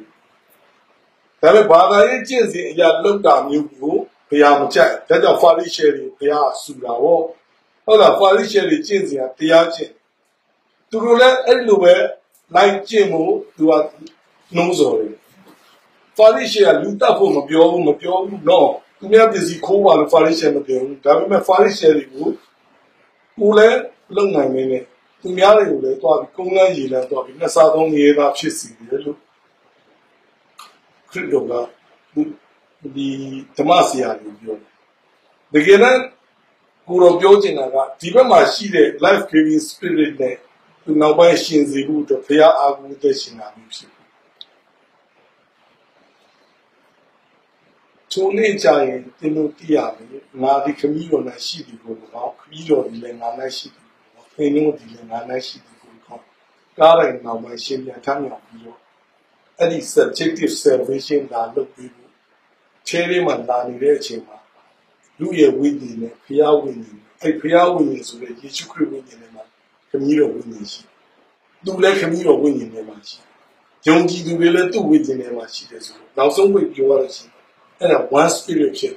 ဒါပေမဲ့ဘာသာရေးကျင့်စဉ်အရာလောက်တာမျိုးကိုဘုရားမကြိုက်ဒါကြောင့်ဖာရိရှဲတွေဘုရားဆူတာပေါ့ဟုတ်လားဖာရိရှဲတွေကျင့်စဉ်ကတရားကျင့်သူတို့လည်းအဲ့လိုပဲလိုက်ကျင့်ဖို့သူကနှုံးစော်တယ်ဖာရိရှဲကလူတတ်ဖို့မပြောဘူးနော်သူများပစ္စည်းခိုးပါလို့ဖာရိရှဲမပြောဘူးဒါပေမဲ့ဖာရိရှဲတွေကိုကိုယ်လည်းလုံနိုင်နေတယ်သူများတွေကိုလည်းတွားပြီးကုန်းလန်းရေလန်းတွားပြီးနှစ်စားသုံးရေးသားဖြစ်စီတယ်လို့ခရစ်တော်ကဒီဓမ္မဆရာကြီးပြောတယ်တကယ်တမ်းကိုယ်တော်ပြောချင်တာကဒီဘက်မှာရှိတဲ့ life giving spirit နဲ့သူနောက်ပိုင်းရှင်စီမှုအတွက်ဘုရားအားကိုးတဲ့ရှင်နာမျိုးဖြစ်ချိုးနေကြရင်သင်တို့သိရမယ်ငါဒီခမီးတော်နဲ့ရှိသည်ကိုတော့ခမီးတော်ဒီလည်းငါနဲ့ရှိသည် ဖေနုဒီလည်းငါနိုင်ရှိတယ်ကိုခေါ်ကားတိုင်းနောက်မှာရှင်းပြန်ထမ်းမြောက်ပြီးတော့အဲ့ဒီ subjective salvation လာလုပ်ပြီးဖို့ခြေလေးမှာလာနေတဲ့အချိန်မှာလူရဲ့ဝိညာဉ်နဲ့ဖျားဝိညာဉ်အဲ့ဖျားဝိညာဉ်ဆိုတဲ့ယေရှုခရစ်ဝိညာဉ်နဲ့မှာခမည်းတော်ဝိညာဉ်ရှိသူလည်းခမည်းတော်ဝိညာဉ်နဲ့မှာရှိယုံကြည်သူတွေလည်းသူ့ဝိညာဉ်နဲ့မှာရှိတယ်ဆိုတော့နောက်ဆုံးဝိပြောရလို့ရှိရင်အဲ့ဒါ one spirit ဖြစ်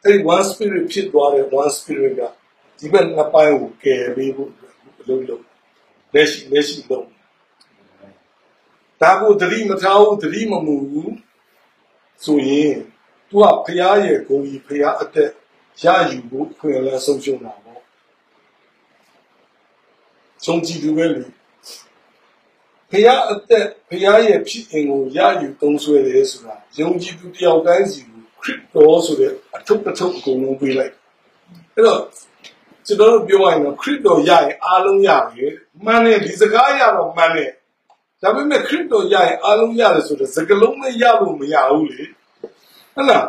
အဲ့ဒီ one spirit ဖြစ်သွားတဲ့ one spirit ကဒီဘက်နှစ်ပိုင်းကိုကယ်ပေးဖို့အလုပ်လုပ်လက်ရှိလုပ်ဒါကိုသတိမထားဘူးသတိမမူဘူးဆိုရင်သူကဖျားရဲ့ဂုဏ်ကြီးဖျားအသက်ရယူဖို့ခွင့်လန်းဆုံးရှုံးတာပေါ့ဆုံးကြည့်သူပဲလေဖျားအသက်ဖျားရဲ့ဖြစ်အင်ကိုရယူသုံးဆွဲတယ်ဆိုတာယုံကြည်သူတယောက်တိုင်းစီကိုခရစ်တော်ဆိုတဲ့အထုပ်အကုန်လုံးပေးလိုက်အဲ့တော့ကျွန်တော်တို့ပြောရရင်ခရစ်တော်ရရင်အားလုံးရတယ်မှန်တယ်ဒီစကားရတော့မှန်တယ်ဒါပေမဲ့ခရစ်တော်ရရင်အားလုံးရတယ်ဆိုတော့စကားလုံးနဲ့ရလို့မရဘူးလေဟုတ်လား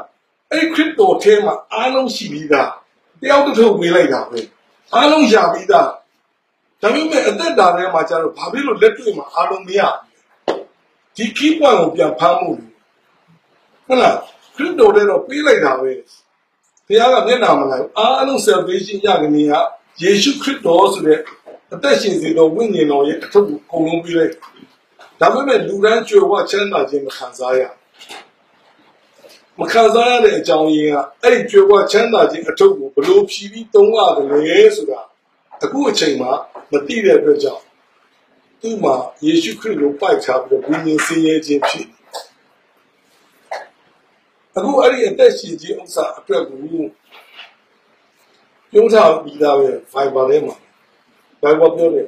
အဲ့ခရစ်တော်ထဲမှာအားလုံးရှိပြီးသားတယောက်တစ်ထုပ်ပေးလိုက်တာပဲအားလုံးရပြီးသားဒါပေမဲ့အသက်တာထဲမှာကျတော့ဘာဖြစ်လို့လက်တွေ့မှာအားလုံးမရဒီ key point ကိုပြန်ဖမ်းမှုဟုတ်လားခရစ်တော်လည်းတော့ပေးလိုက်တာပဲဘုရားကမျက်နှာမလိုက်အားလုံး salvation ရကြနေဟာယေရှုခရစ်တော်ဆိုတဲ့အသက်ရှင်စေသောဝိညာဉ်တော်ရဲ့အထုပ်ကိုအကုန်လုံးပေးလိုက်ဒါပေမဲ့လူတိုင်းကြွယ်ဝချမ်းသာခြင်းမခံစားရတဲ့အကြောင်းရင်းကအဲ့ဒီကြွယ်ဝချမ်းသာခြင်းအထုပ်ကိုဘလို့ဖြီးပြီးသုံးရတယ်လဲဆိုတာအခုအချိန်မှာမသိတဲ့အတွက်ကြောင့်သူ့မှာယေရှုခရစ်ကိုပိုက်ထားပြီးတော့ဝိညာဉ်ဆင်းရဲခြင်းဖြစ်အခုအဲ့ဒီအသက်ရှင်ခြင်းဥစ္စာအတွက်ကိုပြောထားပြီးသားပဲ Bible ထဲမှာ Bible ပြောတယ်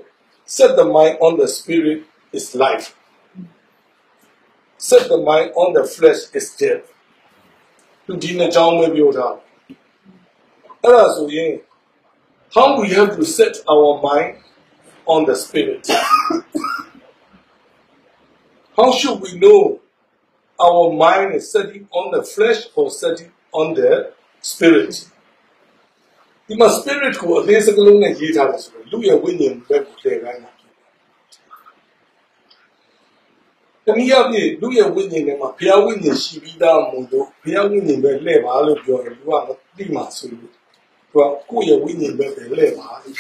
set the mind on the spirit is life set the mind on the flesh is death ဒီနေ့ကြောင်းပဲပြောထားအဲ့ဒါဆိုရင် how we have to set our mind on the spirit how should we know our mind is setting on the flesh or setting on the spirit ဒီမှာ spirit ကိုအသေးစကလုံးနဲ့ရေးထားတယ်ဆိုတော့လူရဲ့ဝိညာဉ်ဘက်ကိုထည့်ခိုင်းတာတနည်းအားဖြင့်လူရဲ့ဝိညာဉ်ထဲမှာဘုရားဝိညာဉ်ရှိပြီးသားမို့လို့ဘုရားဝိညာဉ်ပဲလှည့်ပါလို့ပြောရင်လူကမသိမှဆိုလို့သူကကိုယ့်ရဲ့ဝိညာဉ်ပဲလှည့်ပါလို့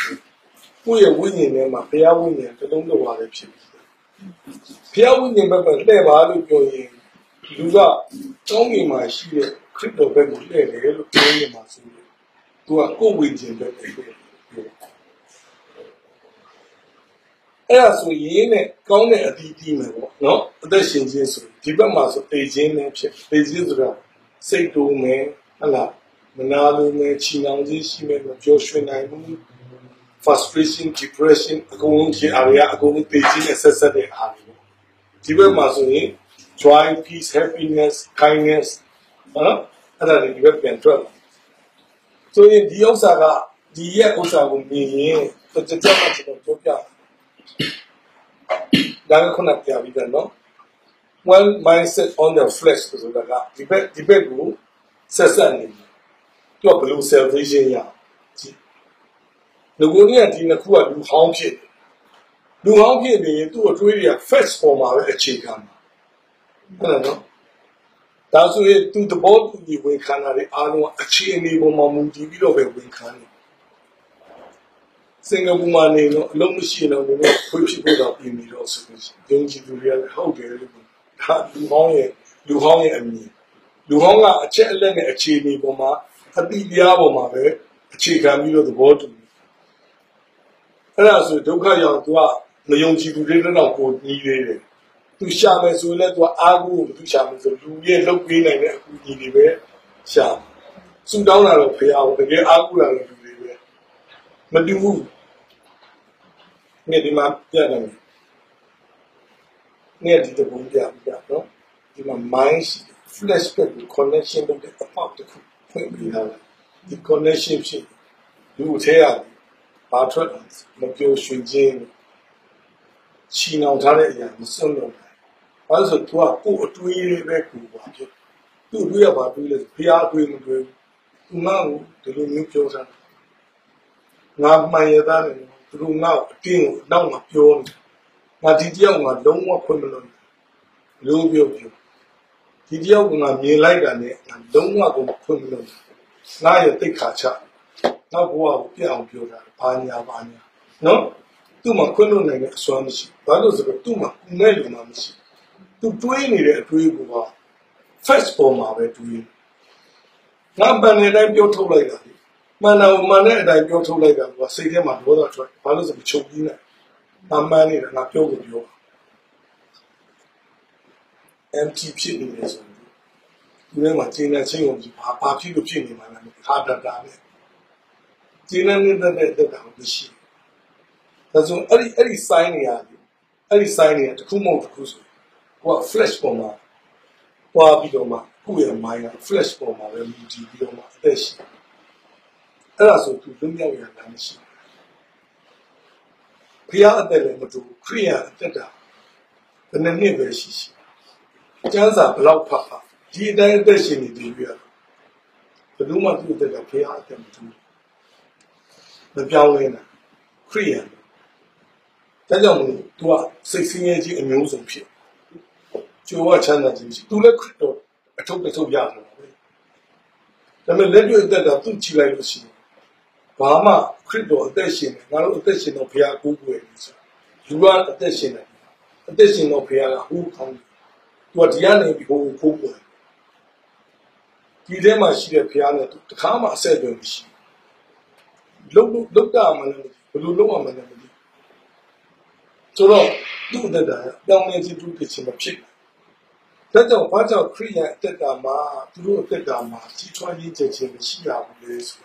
ကိုယ့်ရဲ့ဝိညာဉ်ထဲမှာဘုရားဝိညာဉ်တစ်လုံးတစ်ဝါလည်းဖြစ်ပြီးဘုရားဝိညာဉ်ပဲလှည့်ပါလို့ပြောရင်လူကတောင်းငင်မှာရှိတဲ့ခရစ်တော်ဘက်ကိုလှည့်တယ်လို့ပြောနေမှာဆိုလို့သူကကိုယ်ဝိညာဉ်ပဲလှည့်တယ်အဲ့ဒါဆိုရင်နဲ့ကောင်းတဲ့အတီးတီးမယ်ပေါ့နော်အသက်ရှင်ခြင်းဆိုဒီဘက်မှာဆိုသိခြင်းနဲ့ဖြစ်သိခြင်းဆိုတာစိတ်တိုးမယ်ဟလားမနာလိုမယ်ချီနှောင်ခြင်းရှိမယ်မပြောရွှင်နိုင်ဘူး frustration depression အကုန်လုံးဖြစ်အားရအကုန်လုံးသိခြင်းနဲ့ဆက်တဲ့အားတွေပေါ့ဒီဘက်မှာဆိုရင် joy peace happiness kindness နော်အဲ့ဒါတွေဒီဘက်ပြန်ထွက်လာဆိုရင်ဒီဥစ္စာကဒီရဲ့ဥစ္စာကိုမြင်ရင်တစ်ချက်မှကျွန်တော်ပြောပြဒါကခုနပြပြီးတယ်နော် one mindset on the flesh ဆိုတာကဒီဘက်ကိုဆက်နေတယ်သူကဘယ်လို salvation ရလူကိုယ်ကဒီနှစ်ခုကလူဟောင်းဖြစ်တယ်လူဟောင်းဖြစ်နေရင်သူ့အတွေးတွေက flesh ပေါ်မှာပဲအခြေခံမှာဟုတ်လားနော်ဒါဆိုရင်သူတဘောတူညီဝင်ခံရတဲ့အားလုံးအခြေအနေပေါ်မှာမူတည်ပြီးတော့ပဲဝင်ခံတယ်စင်ကာပူမှာနေတော့အလုံးမရှိတော့ဘူးခွေးဖြစ်ဖို့တော့ပြင်ပြီးတော့ဆိုလို့ယုံကြည်သူတွေကလည်းဟုတ်တယ်လို့ဒါလူဟောင်းရဲ့အမြင်လူဟောင်းကအချက်အလက်နဲ့အခြေအနေပေါ်မှာအတိတရားပေါ်မှာပဲအခြေခံပြီးတော့သဘောတူတယ်အဲ့ဒါဆိုဒုက္ခရောက်သူကမယုံကြည်သူတွေတော့ကိုညီနေတယ်သူရှာမယ်ဆိုရင်လည်းသူကအားကိုးသူရှာမယ်ဆိုလူရဲ့လုပ်ပေးနိုင်တဲ့အကူအညီတွေပဲရှာစူတောင်းတာတော့ဖရာကိုတကယ်အားကိုးတာလည်းလူတွေပဲမတူဘူးဒီမှာပြတယ်เนี่ยဒီတော့ဘုံပြနော်ဒီမှာ mind flash ကို connection လုပ်တဲ့အပေါက်တစ်ခုဖွင့်ပြီးတော့ဒီ connection ဖြစ်လူထဲရတယ်ဘာထွက်မပြောရွှင်ခြင်းချီနှောင်ထားတဲ့အရာမစွန့်လို့ဘာလို့ဆိုသူကကိုယ်အတွေးလေးပဲကိုပါဖြစ်သူ့အတွေးကဘာတွေးလဲဖျားအတွေးမတွေးဘူးသူမှဒီလိုမျိုးပြောတာ ngà mai ta này tụi ngào tiếng đông mà pion ngà đi theo ngà đông mà quên mình lưu biểu biểu đi theo ngà miền lại cái này ngà đông mà cũng quên mình ngà giờ tích khá cha ngà bùa biểu biểu ra bà nhà nó tụi mà quên mình này xóa mình xí bao giờ rồi tụi mà cũng nghe được mà mình xí tụi đuôi này để đuôi bùa first form mà về đuôi ngà bên này đang biểu thâu lại cái mà nào mà này đang biểu thâu lại cái và xây thêm mà đuôi đó thôi bao giờ bị chụp đi này làm mà này là biểu cái biểu empty ဖြစ်နေတယ်ဆိုရင်ဒီထဲမှာကျင်းတဲ့ချင်းကိုဘာဖြစ်လို့ဖြစ်နေမှာလဲခါတတ်တာနဲ့ကျင်းတဲ့တက်တာမရှိဒါဆိုအဲ့ဒီ sign တွေရတယ်အဲ့ဒီ sign တွေကတစ်ခုမဟုတ်တစ်ခုဆိုကိုက flash ပေါ်မှာပွားပြီးတော့မှကိုယ့်ရဲ့ mind က flash ပေါ်မှာပဲမူတည်ပြီးတော့မှအသက်ရှင်အဲ့ဒါဆိုသူလွတ်မြောက်ရတာမရှိဘုရားအသက်လည်းမတူခရိယာအသက်တာဘယ်နှစ်ပဲရှိကျမ်းစာဘလောက်ဖတ်ဒီအတိုင်းအသက်ရှင်နေပြီပြဘယ်သူမှသူ့အသက်ကဖျားအသက်မတူမပြောင်းလဲနိုင်ခရိယန်ဒါကြောင့်မို့သူကစိတ်ဆင်းရဲခြင်းအမျိုးစုံဖြစ်ကျိုးဝချမ်းသာခြင်းရှိသူလည်းခရစ်တော်အထုတ်ရတယ်ပဲဒါပေမဲ့လက်တွေ့အသက်ကသူ့ကြည့်လိုက်လို့ရှိရင်ဘာမှခရစ်တော်အသက်ရှင်တယ်ငါတို့အသက်ရှင်တော့ဘုရားကိုးကွယ်နေဆိုလူကအသက်ရှင်တယ်အသက်ရှင်တော့ဘုရားကဟိုးကောင်းသူကဒီကနေပြီးဟိုကိုးကွယ်ဒီထဲမှာရှိတဲ့ဘုရားနဲ့တခါမှအဆက်အသွယ်မရှိလုံးတာမှလည်းဘယ်လိုလုံးအောင်မှလည်းမသိဆိုတော့သူ့အသက်တာတောင်းနေခြင်းသူဖြစ်ခြင်းမဖြစ်ဒါကြောင့်ဘာကြောင့်ခရိယန်အသက်တာမှာသူတို့အသက်တာမှာကြီးထွားရင်းကျခြင်းမရှိရဘူးလေဆို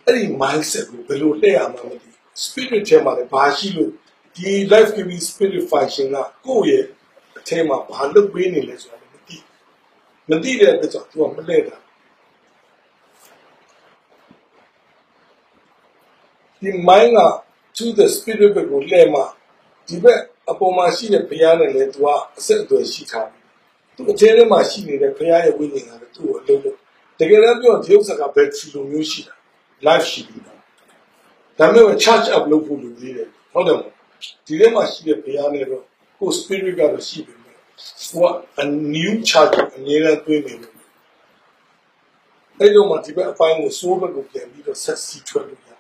အဲ့ဒီ mindset ကိုဘယ်လိုလှည့်ရမှာမသိ spirit ထဲမှာလည်းဘာရှိလို့ဒီ life giving spirit function ကကိုယ့်ရဲ့အထဲမှာဘာလုပ်ပေးနေလဲဆိုတာမသိတဲ့အတွက်ကြောင့်သူကမလဲတာဒီ mind က to the spirit ကိုလဲမှာဒီဘက်အပေါ်မှာရှိတဲ့ဘုရားနဲ့လည်းသူကအဆက်အသွယ်ရှိထားတယ်သူအထဲထဲမှာရှိနေတဲ့ဘုရားရဲ့ဝိညာဉ်ကလည်းသူ့ကိုအလုံးလို့တကယ်တော့ပြောဒီဥစ္စာက battery လိုမျိုးရှိတာ life ရှိပြီးတာဒါပေမဲ့ charge up လုပ်ဖို့လိုသေးတယ်ဟုတ်တယ်မဟုတ်ဒီထဲမှာရှိတဲ့ဘုရားနဲ့တော့ကိုယ် spirit ကတော့ရှိပြီwhat a new charge အမြဲတမ်းတွေးနေတယ်အဲ့လိုမှဒီဘက်အပိုင်းကိုစိုးဘက်ကိုပြန်ပြီးတော့ဆက်စီထွက်လို့ရတယ်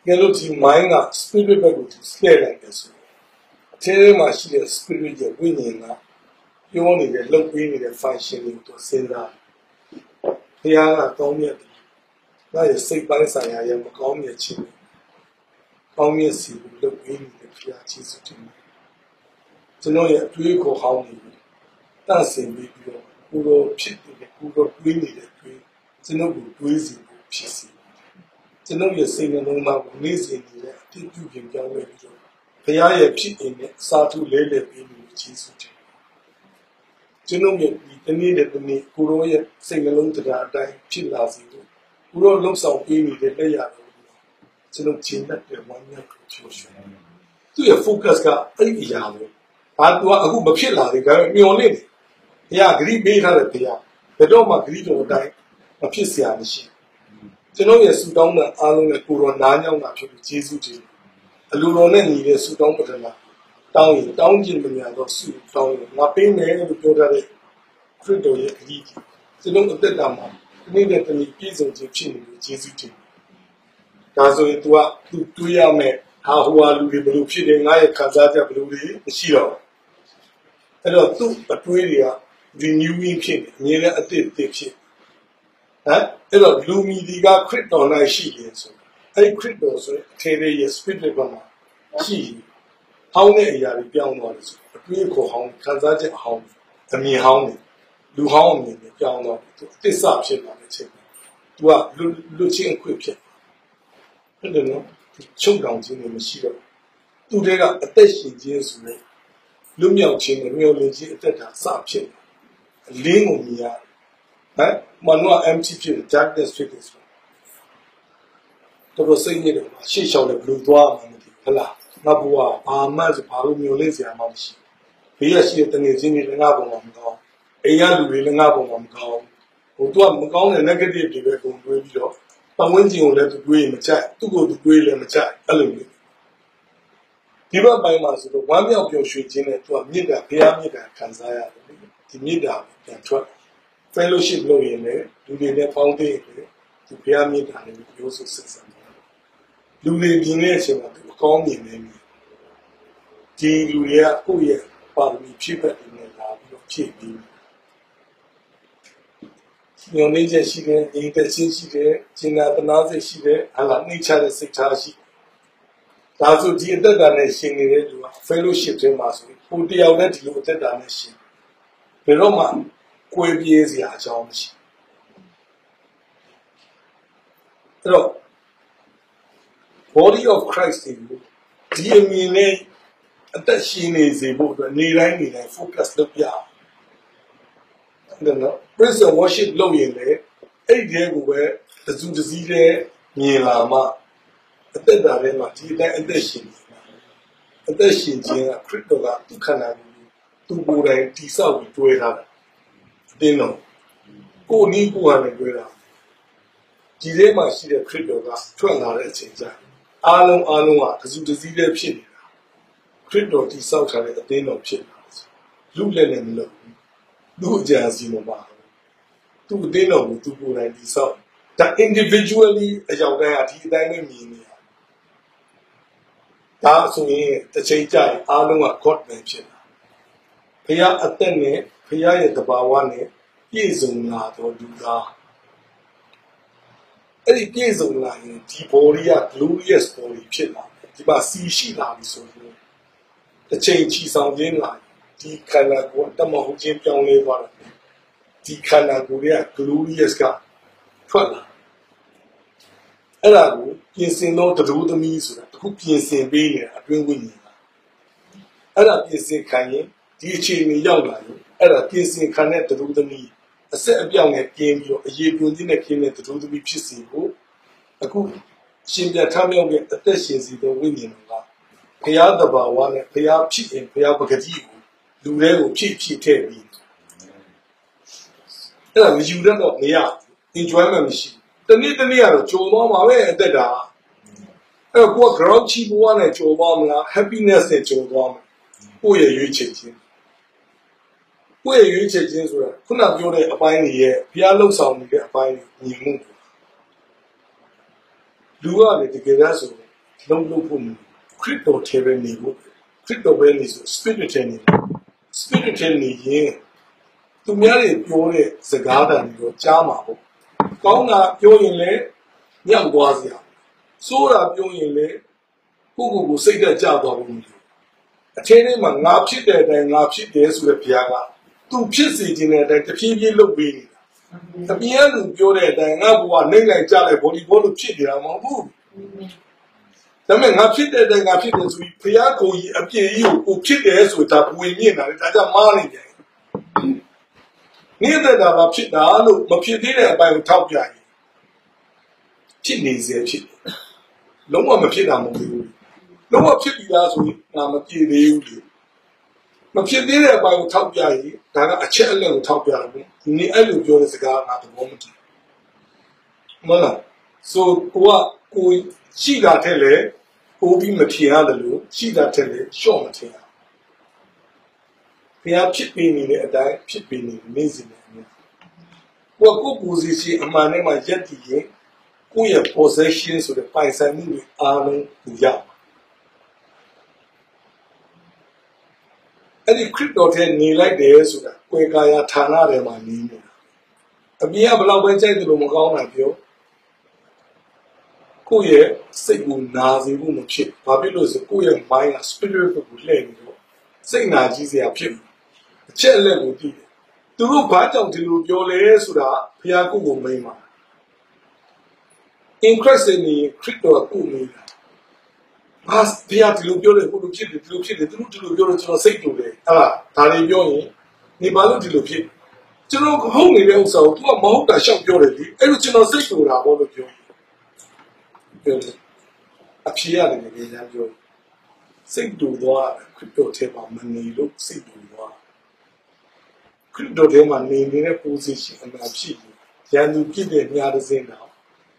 ကဲလို့ဒီ mind က spirit ဘက်ကိုဆဲလိုက်တယ်ဆိုအထဲမှာရှိတဲ့ spirit ရဲ့ဝိညာဉ်ကပြောနေတဲ့လုပ်ပေးနေတဲ့ function တွေကိုစဉ်းစားဘုရားကကောင်းမြတ်တယ်ဒါရဲ့စိတ်ပိုင်းဆိုင်ရာရဲ့မကောင်းမြတ်ခြင်းကောင်းမြတ်စီကိုလုပ်ပေးနေတဲ့ဘုရားကျေးဇူးတင်ပါတယ်ကျွန်တော်ရဲ့အတွေးခေါ်ဟောင်းနေပြီးတန့်စင်ပြီးတော့ကိုယ်တော်ဖြစ်တယ်ကိုယ်တော်တွေးနေတဲ့တွေးကျွန်တော်ကိုတွေးစီဖို့ဖြစ်စီကျွန်တော်ရဲ့စိတ်နှလုံးသားကိုနေ့စဉ်နေတဲ့အတိတ်ပြုပြင်ပြောင်းလဲပြီးတော့ဘုရားရဲ့ဖြစ်နေတဲ့စာထုလဲလှယ်ပေးနေတဲ့ကျေးဇူးတင်ကျွန်တော်ရဲ့ဒီတနေ့နဲ့တနေ့ကိုယ်တော်ရဲ့စိတ်နှလုံးတရားအတိုင်းဖြစ်လာစေဖို့ကိုယ်တော်လှုပ်ဆောင်ပေးနေတဲ့လက်ရတော်ကျွန်တော်ချင်းတဲ့ဝမ်းမြောက်ကိုချိုးရွှင်သူ့ရဲ့ focus ကအဲ့ဒီအရာပဲဘာသူကအခုမဖြစ်လာသေးဒါပေမဲ့မျောနေတယ်ဘုရားဂရိပေးထားတဲ့ဘုရားဘယ်တော့မှဂရိတော်အတိုင်းမဖြစ်เสียမရှိကျွန်တော်ရဲ့ဆူတောင်းတဲ့အားလုံးနဲ့ကိုယ်တော်နားညောင်းတာဖြစ်ပြီးယေရှုတင်အလိုတော်နဲ့ညီတဲ့ဆူတောင်းပဒနာတောင်းရင်တောင်းခြင်းမများတော့ဆူတောင်းရင်ငါပေးမယ်လို့ပြောထားတဲ့ခရစ်တော်ရဲ့ဂရိကျွန်တော်အသက်တာမှာဒီနေ့တနေ့ပြည့်စုံခြင်းဖြစ်နေလို့ယေရှုတင်ဒါဆိုရင် तू တွေးရမယ်ဟာဟိုဟာလူတွေဘယ်လိုဖြစ်တယ်ငါရဲ့ခံစားချက်ဘယ်လိုတွေမရှိတော့အဲ့တော့သူ့အတွေးတွေက renewing ဖြစ်နေအမြဲတမ်းအသစ်ဖြစ်အဲ့တော့လူမီဒီကခရစ်တော်၌ရှိတယ်ဆိုအဲ့ခရစ်တော်ဆိုရင်အထေရဲ့ spirit ကမှာရှိဟောင်းတဲ့အရာတွေပြောင်းသွားတယ်ဆိုအတွေးခေါ်ဟောင်းခံစားချက်အဟောင်းအမြင်ဟောင်းတွေလူဟောင်းအမြင်တွေပြောင်းသွားတယ်သူအသစ်စဖြစ်လာတဲ့အချိန် तू ကလူချင်းအခွင့်ဖြစ်ဟုတ်တယ်နော်ချုပ်တောင်ခြင်းတွေမရှိတော့သူတွေကအသက်ရှင်ခြင်းဆိုတဲ့လွတ်မြောက်ခြင်းနဲ့မျောလင့်ခြင်းအသက်တာစဖြစ်အလင်းကိုမြင်ရမနွား empty ဖြစ် darkness ဖြစ်တယ်ဆိုတော့စိတ်ညစ်တယ်ရှေ့လျှောက်တယ်ဘယ်လိုသွားမှမသိဘူးဟလားငါဘဝဘာမှစဘာလို့မျောလင့်စရာမှမရှိဘေးရရှိတဲ့တငယ်ချင်းတွေလည်းငါ့ပုံမှာမကောင်းအိမ်ရလူတွေလည်းငါ့ပုံမှာမကောင်း ဟိုသူကမကောင်းတဲ့ negative တွေပဲကုန်တွေးပြီးတော့ပတ်ဝန်းကျင်ကိုလည်းသူတွေးရင်မကြိုက်သူ့ကိုသူတွေးလည်းမကြိုက်အဲ့လိုမျိုးဒီဘက်ပိုင်းမှာဆိုတော့ဝမ်းမြောက်ပျော်ရွှင်ခြင်းနဲ့သူကမြင့်တာဘုရားမြင့်တာခံစားရတယ်ဒီမြင့်တာပြန်ထွက် fellowship လုပ်ရင်လည်းလူတွေနဲ့ပေါင်းသိရင်လည်းဒီဘုရားမြင့်တာလည်းပြောဆိုဆက်ဆံတယ်လူတွေမြင်တဲ့အချိန်မှာသူအကောင်းမြင်နေပြီဒီလူတွေကကိုယ့်ရဲ့ပါရမီဖြည့်ပတ်နေလာပြီးတော့ဖြည့်ပြီးညောင်နေချက်ရှိတယ်အင်တက်ချင်းရှိတယ်ကျင်နာတနာစိတ်ရှိတယ်ဟာလာနှိမ့်ချတဲ့စိတ်ထားရှိဒါဆိုဒီအသက်တာနဲ့ရှင်နေတဲ့လူက fellowship ထဲမှာဆိုရင်ကိုတယောက်နဲ့ဒီလိုအသက်တာနဲ့ရှင်ဘယ်တော့မှကိုယ်ပြေးစရာအကြောင်းမရှိအဲ့တော့ body of Christ ကိုဒီအမြင်နဲ့အသက်ရှင်နေစေဖို့အတွက်နေတိုင်း focus လုပ်ပြအောင်အဲ့တော့ praise and worship လုပ်ရင်လေအဲ့ဒီကိုပဲတစုတစည်းနဲ့မြင်လာမှအသက်တာထဲမှာဒီအတိုင်းအသက်ရှင်ခြင်းကခရစ်တော်ကဒုက္ခနာကိုသူကိုယ်တိုင်တည်ဆောက်ပြီးတွဲထားတာအတင်းတော့ကိုယ်နီးကိုယ်ဟာနဲ့တွဲတာဒီထဲမှာရှိတဲ့ခရစ်တော်ကထွက်လာတဲ့အချိန်ကျအားလုံးကတစုတစည်းနဲ့ဖြစ်နေတာခရစ်တော်တည်ဆောက်ထားတဲ့အတင်းတော်ဖြစ်လာလူလည်းလည်းမလုပ်ဘူးလူအကြံစီမပါဘူးသူအတင်းတော်ကိုသူကိုယ်တိုင်တည်ဆောက်ဒါ individually အကြောင်းတိုင်းကဒီအတိုင်းပဲမြင်နေတာဒါဆိုရင်တစ်ချိန်ကျရင်အားလုံးက God ပဲဖြစ်လာဘုရားအသက်နဲ့ဘုရားရဲ့တဘာဝနဲ့ပြည့်စုံလာတော့လူသားအဲ့ဒီပြည့်စုံလာရင်ဒီ body က glorious body ဖြစ်လာတယ်ဒီမှာစီရှိလာပြီဆိုရင်တစ်ချိန်ချီဆောင်ခြင်းလာဒီခန္ဓာကိုယ်တမဟုတ်ခြင်းပြောင်းလဲသွားတယ်ဒီခန္ဓာကိုယ်ရဲ့ glorious ကထွက်လာအဲ့ဒါကိုပြင်ဆင်တော့တူသမီးဆိုတာတခုပြင်ဆင်ပေးနေတာအတွင်းဝိညာဉ်ကအဲ့ဒါပြင်ဆင်ခံရင်ဒီအခြေအနေရောက်လာရင်အဲ့ဒါပြင်ဆင်ခံတဲ့တူသမီးအဆက်အပြောင်းနဲ့ပြင်ပြီးတော့အရေးပြုံးခြင်းနဲ့ခင်းတဲ့တူသမီးဖြစ်စီကိုအခုရှင်ပြထမြောက်တဲ့အသက်ရှင်စီသောဝိညာဉ်ကဘုရားတဘာဝနဲ့ဘုရားဖြစ်ရင်ဘုရားပဂတိကိုလူတွေကိုဖြည့်ထည့်ပြီးအဲ့ဒါမယူတတ်တော့မရ enjoyment မရှိတနေ့ကတော့ကြုံသွားမှာပဲအသက်တာအဲ့တော့ကိုက ground ချီးပွားနဲ့ကြုံသွားမလား happiness နဲ့ကြုံသွားမှာကိုယ့်ရဲ့ရွေးချယ်ခြင်းဆိုတာခုနပြောတဲ့အပိုင်းတွေရဲ့ဘုရားလှုပ်ဆောင်နေတဲ့အပိုင်းညီမှုလူကလည်းတကယ်ဆိုလုံးဖို့ခရစ်တော်ထဲပဲနေဖို့ခရစ်တော်ပဲနေဆို spirit ထဲနေရင်သူများတွေပြောတဲ့စကားတန်တွေကိုကြားမှာပေါ့ကောင်းတာပြောရင်လည်းညံ့သွားစရာဆိုးတာပြောရင်လည်းကိုစိတ်သက်ကြသွားဖို့မလိုအချင်းချင်းမှာငါဖြစ်တဲ့အတိုင်းငါဖြစ်တယ်ဆိုတဲ့ဘုရားကသူဖြစ်စေခြင်းတဲ့အတိုင်းတဖြည်းဖြည်းလုပ်ပေးနေတာအပြင်ကလူပြောတဲ့အတိုင်းငါဘဝနှိမ့်လိုက်ကြလိုက်ဘောဒီဘောလို့ဖြစ်နေတာမဟုတ်ဘူးဒါပေမဲ့ငါဖြစ်တဲ့အတိုင်းငါဖြစ်တယ်ဆိုပြီးဘုရားကိုကြီးအပြည့်ကြီးကိုဖြစ်တယ်ဆိုတာပူဝင်မြင့်တာလေဒါကြောင့်မားနေတယ်နေတဲ့တာဖြစ်တာလို့မဖြစ်သေးတဲ့အပိုင်းကိုထောက်ပြရင်ဖြစ်နေစေဖြစ်လုံးဝမဖြစ်တာမဟုတ်ဘူးလုံးဝဖြစ်ပြီးသားဆိုရင်ငါမပြည့်သေးဘူးလေမဖြစ်သေးတဲ့အပိုင်းကိုထောက်ပြရင်ဒါကအချက်အလက်ကိုထောက်ပြတာပေါ့ဒီနေ့အဲ့လိုပြောတဲ့စကားငါသဘောမတူမလားဆိုကိုရှိတာထက်လေပိုးပြီးမထင်ရတယ်လို့ရှိတာထက်လေရှော့မထင်ရဘုရားဖြစ်ပြီးနေတဲ့အတိုင်းဖြစ်ပြီးနေစီနေတယ်ကိုယ့် position အမှန်နဲ့မှရက်တည်ရင်ကိုယ့်ရဲ့ possession ဆိုတဲ့ပိုင်ဆိုင်မှုတွေအားလုံးကိုရအဲ့ဒီခရစ်တော်ထဲနေလိုက်တယ်ဆိုတာကိုယ်ကာယဌာနထဲမှာနေနေတာအပြင်ကဘလောက်ပဲကြိုက်တယ်လို့မကောင်းတာပြောကိုယ့်ရဲ့စိတ်ကိုနာစေဖို့မဖြစ်ဘာဖြစ်လို့ဆိုကိုယ့်ရဲ့ mind က spirit ကိုလှည့်ပြီးတော့စိတ်နာကြီးစရာဖြစ်အချက်အလက်ကိုသိတယ်သူတို့ဘာကြောင့်ဒီလိုပြောလဲဆိုတာဘုရားကိုယ်ကိုမိန်ပါ in Christ နဲ့ခရစ်တော်ကိုမိန်တာဘာဘုရားဒီလိုပြောတယ်ကိုလိုဖြစ်တယ်သူတို့ဒီလိုပြောတော့ကျွန်တော်စိတ်တူတယ်ဟာဒါတွေပြောရင်နေပါလို့ဒီလိုဖြစ်ကျွန်တော်ဟုတ်နေတဲ့ဥစ္စာကို तू ကမဟုတ်တာရှောက်ပြောတယ်လေအဲ့လိုကျွန်တော်စိတ်တူတာပေါ့လို့ပြောတယ်အဖြေရတယ်လေညာပြောစိတ်တူသွားခရစ်တော်ထဲမှာမနေလို့စိတ်တူသွားခရစ်တော်ထဲမှာနေနေတဲ့ position အမှန်ဖြစ်人都记得伢的人了，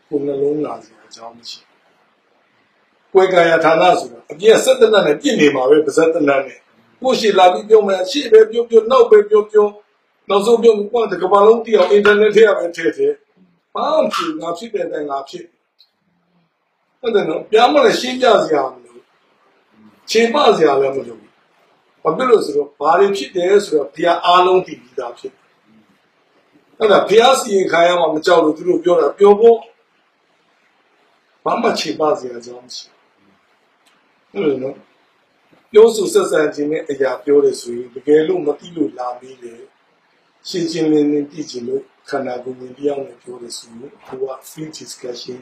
我们龙哪是讲不起。国家也谈那说了，别说的那呢，别你嘛，也不说的那呢。我是那边标嘛，西边标标，南边标标，那时候标光这个把龙掉，internet 也没贴贴，俺批俺批的在俺批，那等等，别么的新疆是样的，前八是样的么就，我比如说，把你批的时候，别阿龙地里的批，那个别是一看呀，我们教路都标了标不，俺们前八是样子东西。嗯，有时候实际呢，哎呀，表的属于这个路没地路拉米的，先进的地进路，看那个人样的表的属于，我非常开心。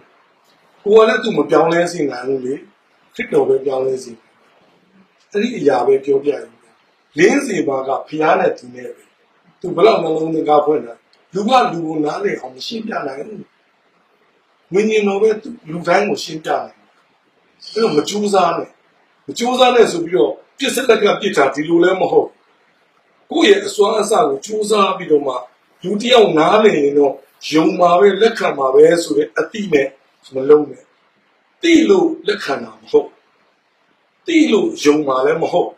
我呢都没表来是哪路的，这个会表来是，这里也会表表的，临时把个偏的地那边，都不让那那个分了，如果路哪里我们先表来，明年那边路台我先表来，这个没纠缠的。纠缠的是比如，别是那个别查的路来么好，我也说啥个纠缠比如嘛，有的要哪里呢？用马尾、来看马尾说的，地呢什么路呢？地路来看那么好，地路用马来么好，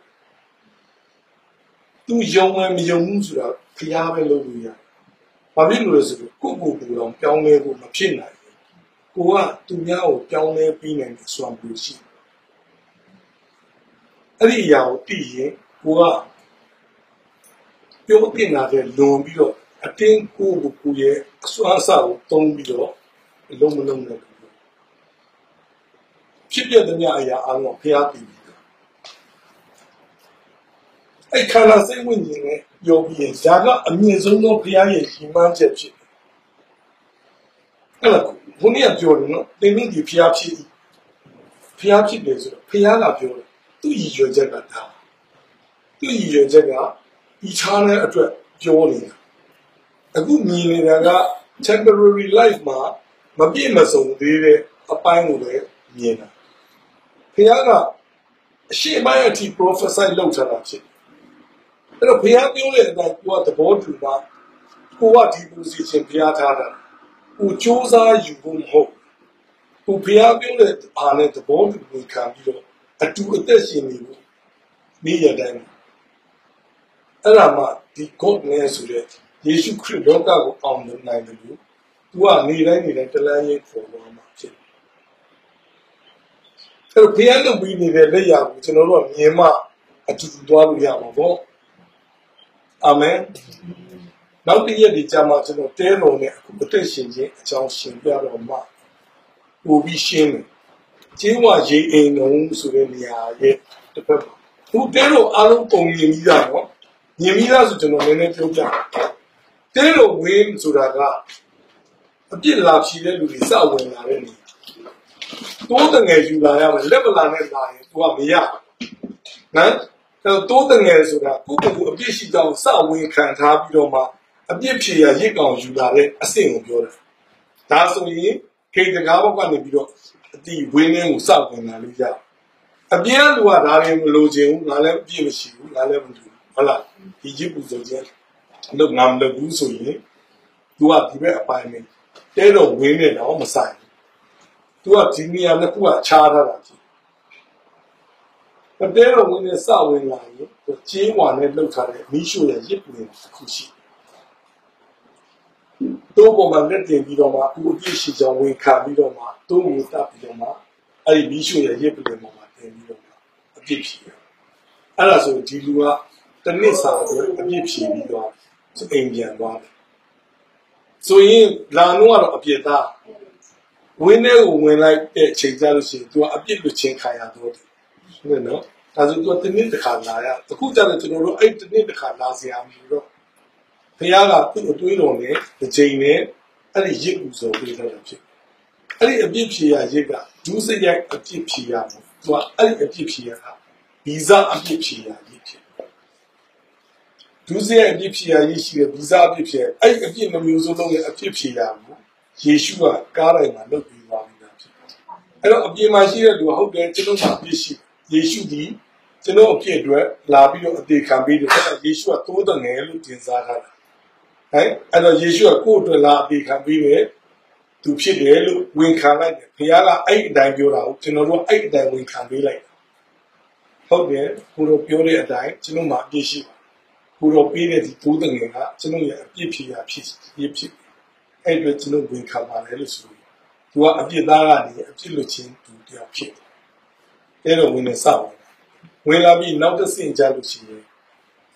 都用来没用出来，偏下来路一样。把别路的是个个人表面个么偏来，我啊都要表面比人算不起。အဲ့ဒီအရာကိုသိရင်ကိုကပြောတင်တာတဲ့လွန်ပြီးတော့အတင်းကိုရဲ့အစွမ်းအစကိုတုံးပြီးတော့လုံးမလုံးနဲ့ဖြစ်ပြတဲ့များအရာအလုံးဖျားတည်ပြီးတော့အဲ့ခန္ဓာစိတ်ဝိညာဉ်နဲ့ပြောပြီးရင်ဒါကအမြင့်ဆုံးသောဖျားရဲ့ရည်မှန်းချက်ဖြစ်တယ်အဲ့ဒါဘုန်းကြီးကပြောတယ်နော်သင်တို့ဒီဖျားဖြစ်တယ်ဆိုတော့ဖျားကပြောတယ်သူ့ရည်ရွယ်ချက်ကဒါသူ့ရည်ရွယ်ချက်ကဒီချားတဲ့အတွက်ပြောနေတာအခုမြင်နေတာက temporary life မှာမပြည့်မစုံသေးတဲ့အပိုင်းကိုပဲမြင်တာဘုရားကအရှိပိုင်းအထိ prophesy လုပ်ထားတာဖြစ်အဲ့တော့ဘုရားပြောတဲ့အတိုင်းကိုကသဘောတူတာကိုကဒီ position ဘုရားထားတာကိုစူးစမ်းယူဖို့မဟုတ်ကိုဘုရားပြောတဲ့အားနဲ့သဘောတူနေခံပြီးတော့အတူအသက်ရှင်နေဖို့နေ့ရက်တိုင်းအဲ့ဒါမှဒီ God နဲ့ဆိုတဲ့ယေရှုခရစ်လောကကိုအောင်လုပ်နိုင်တယ်လို့သူကနေတိုင်းတလန်းရေးခေါ်သွားမှာဖြစ်တယ်အဲ့တော့ဘုရားလုပ်ပြီးနေတဲ့လက်ရာကိုကျွန်တော်တို့ကမြင်မှအတူတူသွားလို့ရမှာပေါ့အာမင်နောက်တစ်ရက်ဒီကြာမှကျွန်တော်တဲတော်နဲ့အခုအသက်ရှင်ခြင်းအကြောင်းရှင်းပြတော့မှပို့ပြီးရှင်းတယ်ကျေးဝရေအိမ်တော်ဆိုတဲ့နေရာရဲ့တစ်ဖက်မှာသူတဲတော်အားလုံးပုံမြင်ပြီးသားနော်မြင်ပြီးသားဆိုကျွန်တော်နည်းနည်းပြောပြတဲတော်ဝင်းဆိုတာကအပြစ်လာဖြီးတဲ့လူတွေစဝင်လာတဲ့နေတိုးတငယ်ယူလာရမယ်လက်ပလာနဲ့လာရင်သူကမရနော်တိုးတငယ်ဆိုတာကိုယ့်ကိုယ်အပြစ်ရှိကြောင်းစဝင်ခံထားပြီးတော့မှအပြစ်ဖြေရရစ်ကောင်ယူလာတဲ့အဆင့်ကိုပြောတာဒါဆိုရင်ခေတ္တကားဘောက်ကနေပြီးတော့အတီဝင်းနှင်းကိုစဝင်လာလို့ရအပြင်းလူကဒါလည်းမလိုချင်ဘူးငါလည်းအပြစ်မရှိဘူးငါလည်းမလုပ်ဘူးဟုတ်လားဒီကြည့်ပူဆိုခြင်းလို့ငါမလုပ်ဘူးဆိုရင်သူကဒီဘက်အပိုင်းနဲ့တဲတော့ဝင်းနေတော့မဆိုင်သူကဒီနေရာနှစ်ခုကခြားထားတာကြီးတဲတော့ဝင်းနဲ့စဝင်လာရင်ကျေးဝါနဲ့လှုပ်ထားတဲ့မိရှုရဲ့ရစ်ပူတစ်ခုရှိတော့ပေါ်မှာလက်တင်ပြီးတော့မှသူ့အပြစ်ရှိကြောင်းဝင်ခံပြီးတော့မှသူ့ကိုတတ်ပြီးတော့မှအဲ့ဒီမိရှုရဲ့ရစ်ပူပေါ်မှာတင်ပြီးတော့မှအပြစ်ဖြေတယ်အဲ့ဒါဆိုဒီလူကတစ်နှစ်စာအတွက်အပြစ်ဖြေပြီးတော့အိမ်ပြန်သွားတယ်ဆိုရင်လာတော့ကတော့အပြစ်သားဝင်းထဲကိုဝင်လိုက်တဲ့အချိန်ကျလို့ရှိရင် तू ကအပြစ်လွတ်ချင်းခံရတော့တယ်ဟုတ်နော်ဒါဆို तू တစ်နှစ်တစ်ခါလာရအခုကျတော့ကျွန်တော်တို့အဲ့တစ်နှစ်တစ်ခါလာစရာမလိုတော့ဘုရားကသူ့အတွေးတော်နဲ့တစ်ချိန်နဲ့အဲ့ဒီရစ်ပူဆိုပေးထားတာဖြစ်အဲ့ဒီအပြစ်ဖြေရရစ်ကဒုစရိုက်အပြစ်ဖြေရမှာ तू ကအဲ့ဒီအပြစ်ဖြေရတာဗီဇအပြစ်ဖြေရရစ်ဖြစ်ဒုစရိုက်အပြစ်ဖြေရရစ်ရှိတဲ့ဗီဇအပြစ်ဖြေအဲ့ဒီအပြစ်နှမျိုးစုံလုံးရဲ့အပြစ်ဖြေရမှုယေရှုကကားတိုင်းမှာလုပ်ပြီးသွားပြီလားဖြစ်အဲ့တော့အပြင်မှာရှိတဲ့လူဟုတ်တယ်ကျွန်တော်ကအပြစ်ရှိယေရှုဒီကျွန်တော်အပြစ်အတွက်လာပြီးတော့အသေးခံပြီးတယ်ယေရှုကသိုးတငယ်လို့တင်စားထားတာ အဲ့တော့ယေရှုကကိုယ့်အတွက်လာအပေးခံပေးတယ်သူဖြစ်တယ်လို့ဝန်ခံလိုက်တယ်ဘုရားကအဲ့အတိုင်းပြောတာကိုကျွန်တော်တို့အဲ့အတိုင်းဝန်ခံပေးလိုက်ဟုတ်တယ်ကိုတို့ပြောတဲ့အတိုင်းကျွန်တော်မှအပြည့်ရှိပါကိုတော့ပေးတဲ့ဒီတိုးတငယ်ကကျွန်တော်ရဲ့အပြစ်ဖြေရာဖြစ်အဲ့အတွက်ကျွန်တော်ဝင်ခံပါတယ်လို့ဆိုပြီးသူကအပြစ်သားကနေအပြစ်လွတ်ခြင်းသူတယောက်ဖြစ်တယ်အဲ့တော့ဝင်နေစောက်ဝင်လာပြီးနောက်တစ်ဆင့်ကြလို့ရှိရင်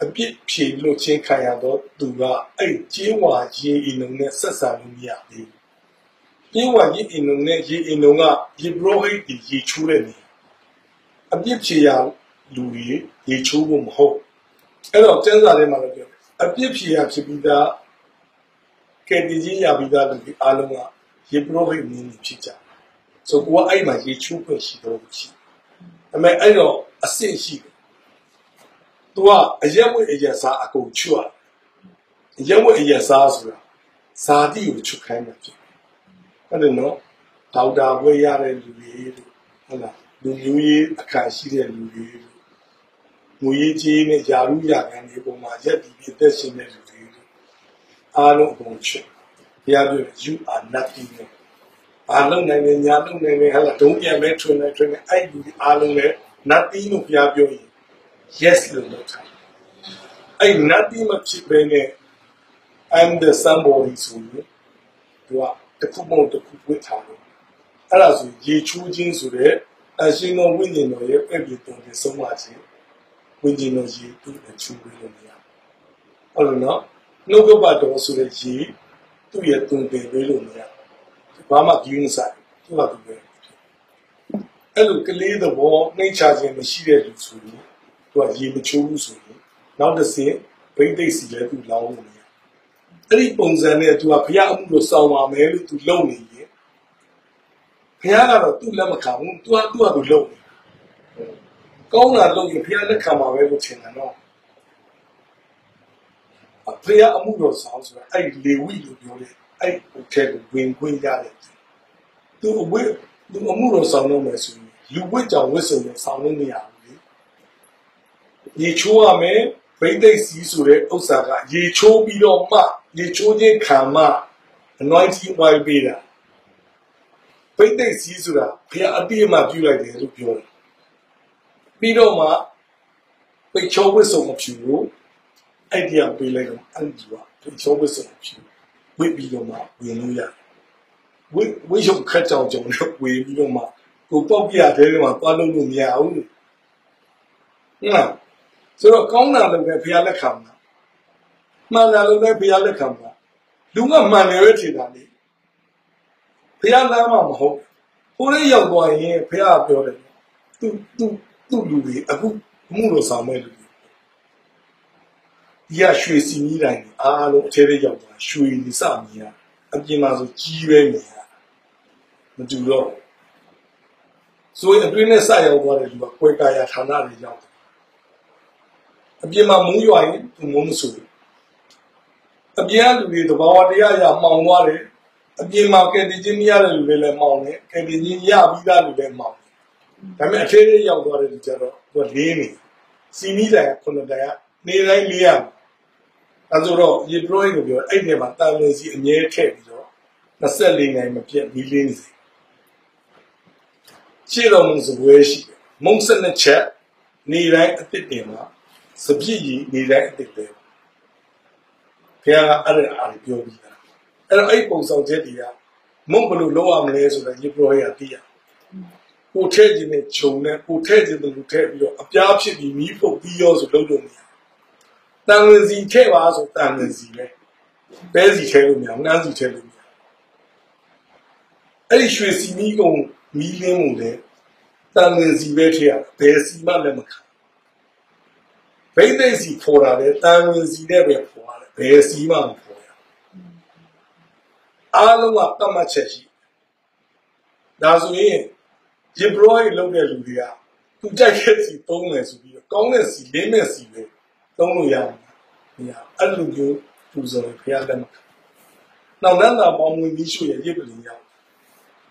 အပြစ်ဖြေလွတ်ခြင်းခံရတော့သူကအဲ့ကျေးဝါရေးအင်းလုံးနဲ့ဆက်ဆံလို့မရဘူးကျေးဝါရေးအင်းလုံးနဲ့ရေးအင်းလုံးကယေဘရဟိတ်ဒီရေချိုးတဲ့နေအပြစ်ဖြေရလူကြီးရေချိုးဖို့မဟုတ်အဲ့တော့ကျမ်းစာထဲမှာလည်းပြောအပြစ်ဖြေရဖြစ်ပြီးသားကဲဒီကြီးရပြီးသားလူတွေအားလုံးကယေဘရဟိတ်နည်းဖြစ်ကြဆိုတော့အဲ့မှာရေချိုးဖွယ်ရှိတော့ရှိအမေအဲ့တော့အဆင့်ရှိတယ်သူကအရက်ဝတ်အရက်စားအကုန်ချွတ်အရက်ဝတ်အရက်စားဆိုတာဇာတိကိုချွတ်ခိုင်းတာဖြစ်အဲ့ဒါနော်ဒေါက်တာဘွဲရတဲ့လူတွေဟုတ်လားလူမျိုးရေးအခါရှိတဲ့လူတွေငွေကြီးနဲ့ယာရုရခံဒီပုံမှာရက်ပြီးအသက်ရှင်တဲ့လူတွေအားလုံးအကုန်ချွတ်ဘုရားပြော you are nothing အားလုံးနိုင်နေညာလုံးနိုင်နေဟာလားဒုံးပြန်မဲ့ထွန်းနေအဲ့လူတွေအားလုံးလည်း nothing လို့ဘုရားပြောရင် yes လို့ပြောတာအဲ့ nothing မဖြစ်ဘဲနဲ့ I'm the somebody ဆိုရင်သူကတခုမဟုတ်တခုဝတ်ထားတယ်အဲ့ဒါဆိုရေချိုးခြင်းဆိုတဲ့အရှင်တော်ဝိညာဉ်တော်ရဲ့အပြည့်တုံးနဲ့ဆုံးမခြင်းဝိညာဉ်တော်ရေသူ့အချူပေးလို့မရဟုတ်လို့နော်နှုတ်ကပတ်တော်ဆိုတဲ့ရေသူ့ရဲ့တုံးပေးလို့မရဘာမှကြည့်နေစားသူကသူပဲအဲ့လိုကလေးသဘောနှိမ့်ချခြင်းမရှိတဲ့လူဆိုရင်သူကရေမချိုးဘူးဆိုရင်နောက်တစ်ဆင့်ဗိသိက်စီလဲသူလောင်းလို့မရအဲ့ဒီပုံစံနဲ့သူကဘုရားအမှုကိုစောင့်ပါမယ်လို့သူလုပ်နေရင်ဘုရားကတော့သူ့လက်မခံဘူးသူကသူလုပ်နေကောင်းတာလုပ်ရင်ဘုရားလက်ခံပါပဲလို့ထင်တယ်နော်ဘုရားအမှုတော်ဆောင်ဆိုတာအဲ့လေဝိလို့ပြောတယ်အဲ့ဟိုထဲကိုဝင်ခွင့်ရတယ်သူအမှုတော်ဆောင်လို့မယ်ဆိုရင်လူဝတ်ကြောင်ဝတ်စုံနဲ့ဆောင်လို့မရဘူးလေရေချိုးရမယ်ဗိသိက်စီဆိုတဲ့ဥစ္စာကရေချိုးပြီးတော့မှရေချိုးခြင်းခံမှ anointing oil ပေးတာဗိသိက်စီဆိုတာဘုရားအပြည့်အမှပြုလိုက်တယ်လို့ပြောတယ်ပြီးတော့မှပိတ်ချိုးဝတ်စုံမဖြူဘူးအဲ့ဒီကပေးလိုက်တော့အဲ့ဒီကပိတ်ချိုးဝတ်စုံမဖြူဝတ်ပြီးတော့မှဝင်လို့ရတယ်ဝိရုပ်ခတ်ကြောင်နဲ့ဝေပြီးတော့မှကိုပေါက်ပြတဲ့ထဲမှာသွားလို့မရဘူးဟုတ်လားဆိုတော့ကောင်းတာလည်းပဲဘုရားလက်ခံမှာမှန်တာလည်းပဲဘုရားလက်ခံမှာလူကမှန်တယ်ပဲထင်တာလေဘုရားလမ်းမှာမဟုတ်ဟိုလေးရောက်သွားရင်ဘုရားပြောတယ်သူ့လူတွေအခုမှုလို့ဆောင်မဲ့လူတွေဒီကရွှေစီမီးတိုင်းအားလုံးအထဲထဲရောက်သွားရွှေနေစမြင်ရအပြင်မှာဆိုကြီးပဲမြင်ရမတူတော့ဆိုရင်အတွင်းနဲ့စရောက်သွားတဲ့လူကကွဲကာယဌာနတွေရောက်တယ်အပြင်မှာမုန်းရွာရင်သူမုန်းမဆိုဘူးအပြင်ကလူတွေတဘာဝတရားရမှောင်သွားတယ်အပြင်မှာကယ်တင်ခြင်းမရတဲ့လူတွေလည်းမှောင်တယ်ကယ်တင်ခြင်းရပြီးသားလူလည်းမှောင်တယ်ဒါပေမဲ့အထဲထဲရောက်သွားတဲ့လူကြတော့သူကလေးနေစီမီတိုင်က9တိုင်ကနေတိုင်းလေးရအဲဆိုတော့ယေဘရဟိကိုပြောအဲ့ဒီမှာတာဝန်စီအမြဲထည့်ပြီးတော့24နိုင်မပြတ်မီးလင်းနေစေရှေ့တော်မူစပွဲရှိတယ်မုံ12ချက်နေတိုင်းအစ်တင်မှာစပြည့်ကြီးနေတိုင်းအစ်တယ်ဘုရားကအဲ့ဒါအားပြောပြီးတာအဲ့တော့အဲ့ပုံဆောင်ချက်တွေကမုံဘလို့လောက်ရမလဲဆိုတာယေဘရဟိကသိရကိုထဲခြင်းနဲ့ခြုံနဲ့ကိုထဲခြင်းတို့ထဲပြီးတော့အပြားဖြစ်ပြီးမီးဖုတ်ပြီးရောဆိုလုပ်လို့မရတန်ဝင်စီထဲပါဆိုတန်ဝင်စီပဲစီထဲလို့မရနှမ်းစီထဲလို့မရအဲ့ဒီရွှေစီမီးကုန်မီးလင်းမှုလေတန်ဝင်စီပဲထဲရဘယ်စီမှလည်းမခံဗိသိက်စီဖော်တာလေတန်ဝင်စီနဲ့ပဲဖော်ရတယ်ဘယ်စီမှမဖော်ရအားလုံးကတတ်မှတ်ချက်ရှိဒါဆိုရင်ယေဘရဟိလုံးတဲ့လူတွေကသူကြိုက်တဲ့စီသုံးမယ်ဆိုပြီးတော့ကောင်းတဲ့စီလင်းတဲ့စီပဲသုံးလို့ရမှာမရအဲ့လိုမျိုးပူဇော်ရဘုရားလက်မခံနောက်နန္တာမောင်မွေပြီးရှုရရစ်ပလင်ရောက်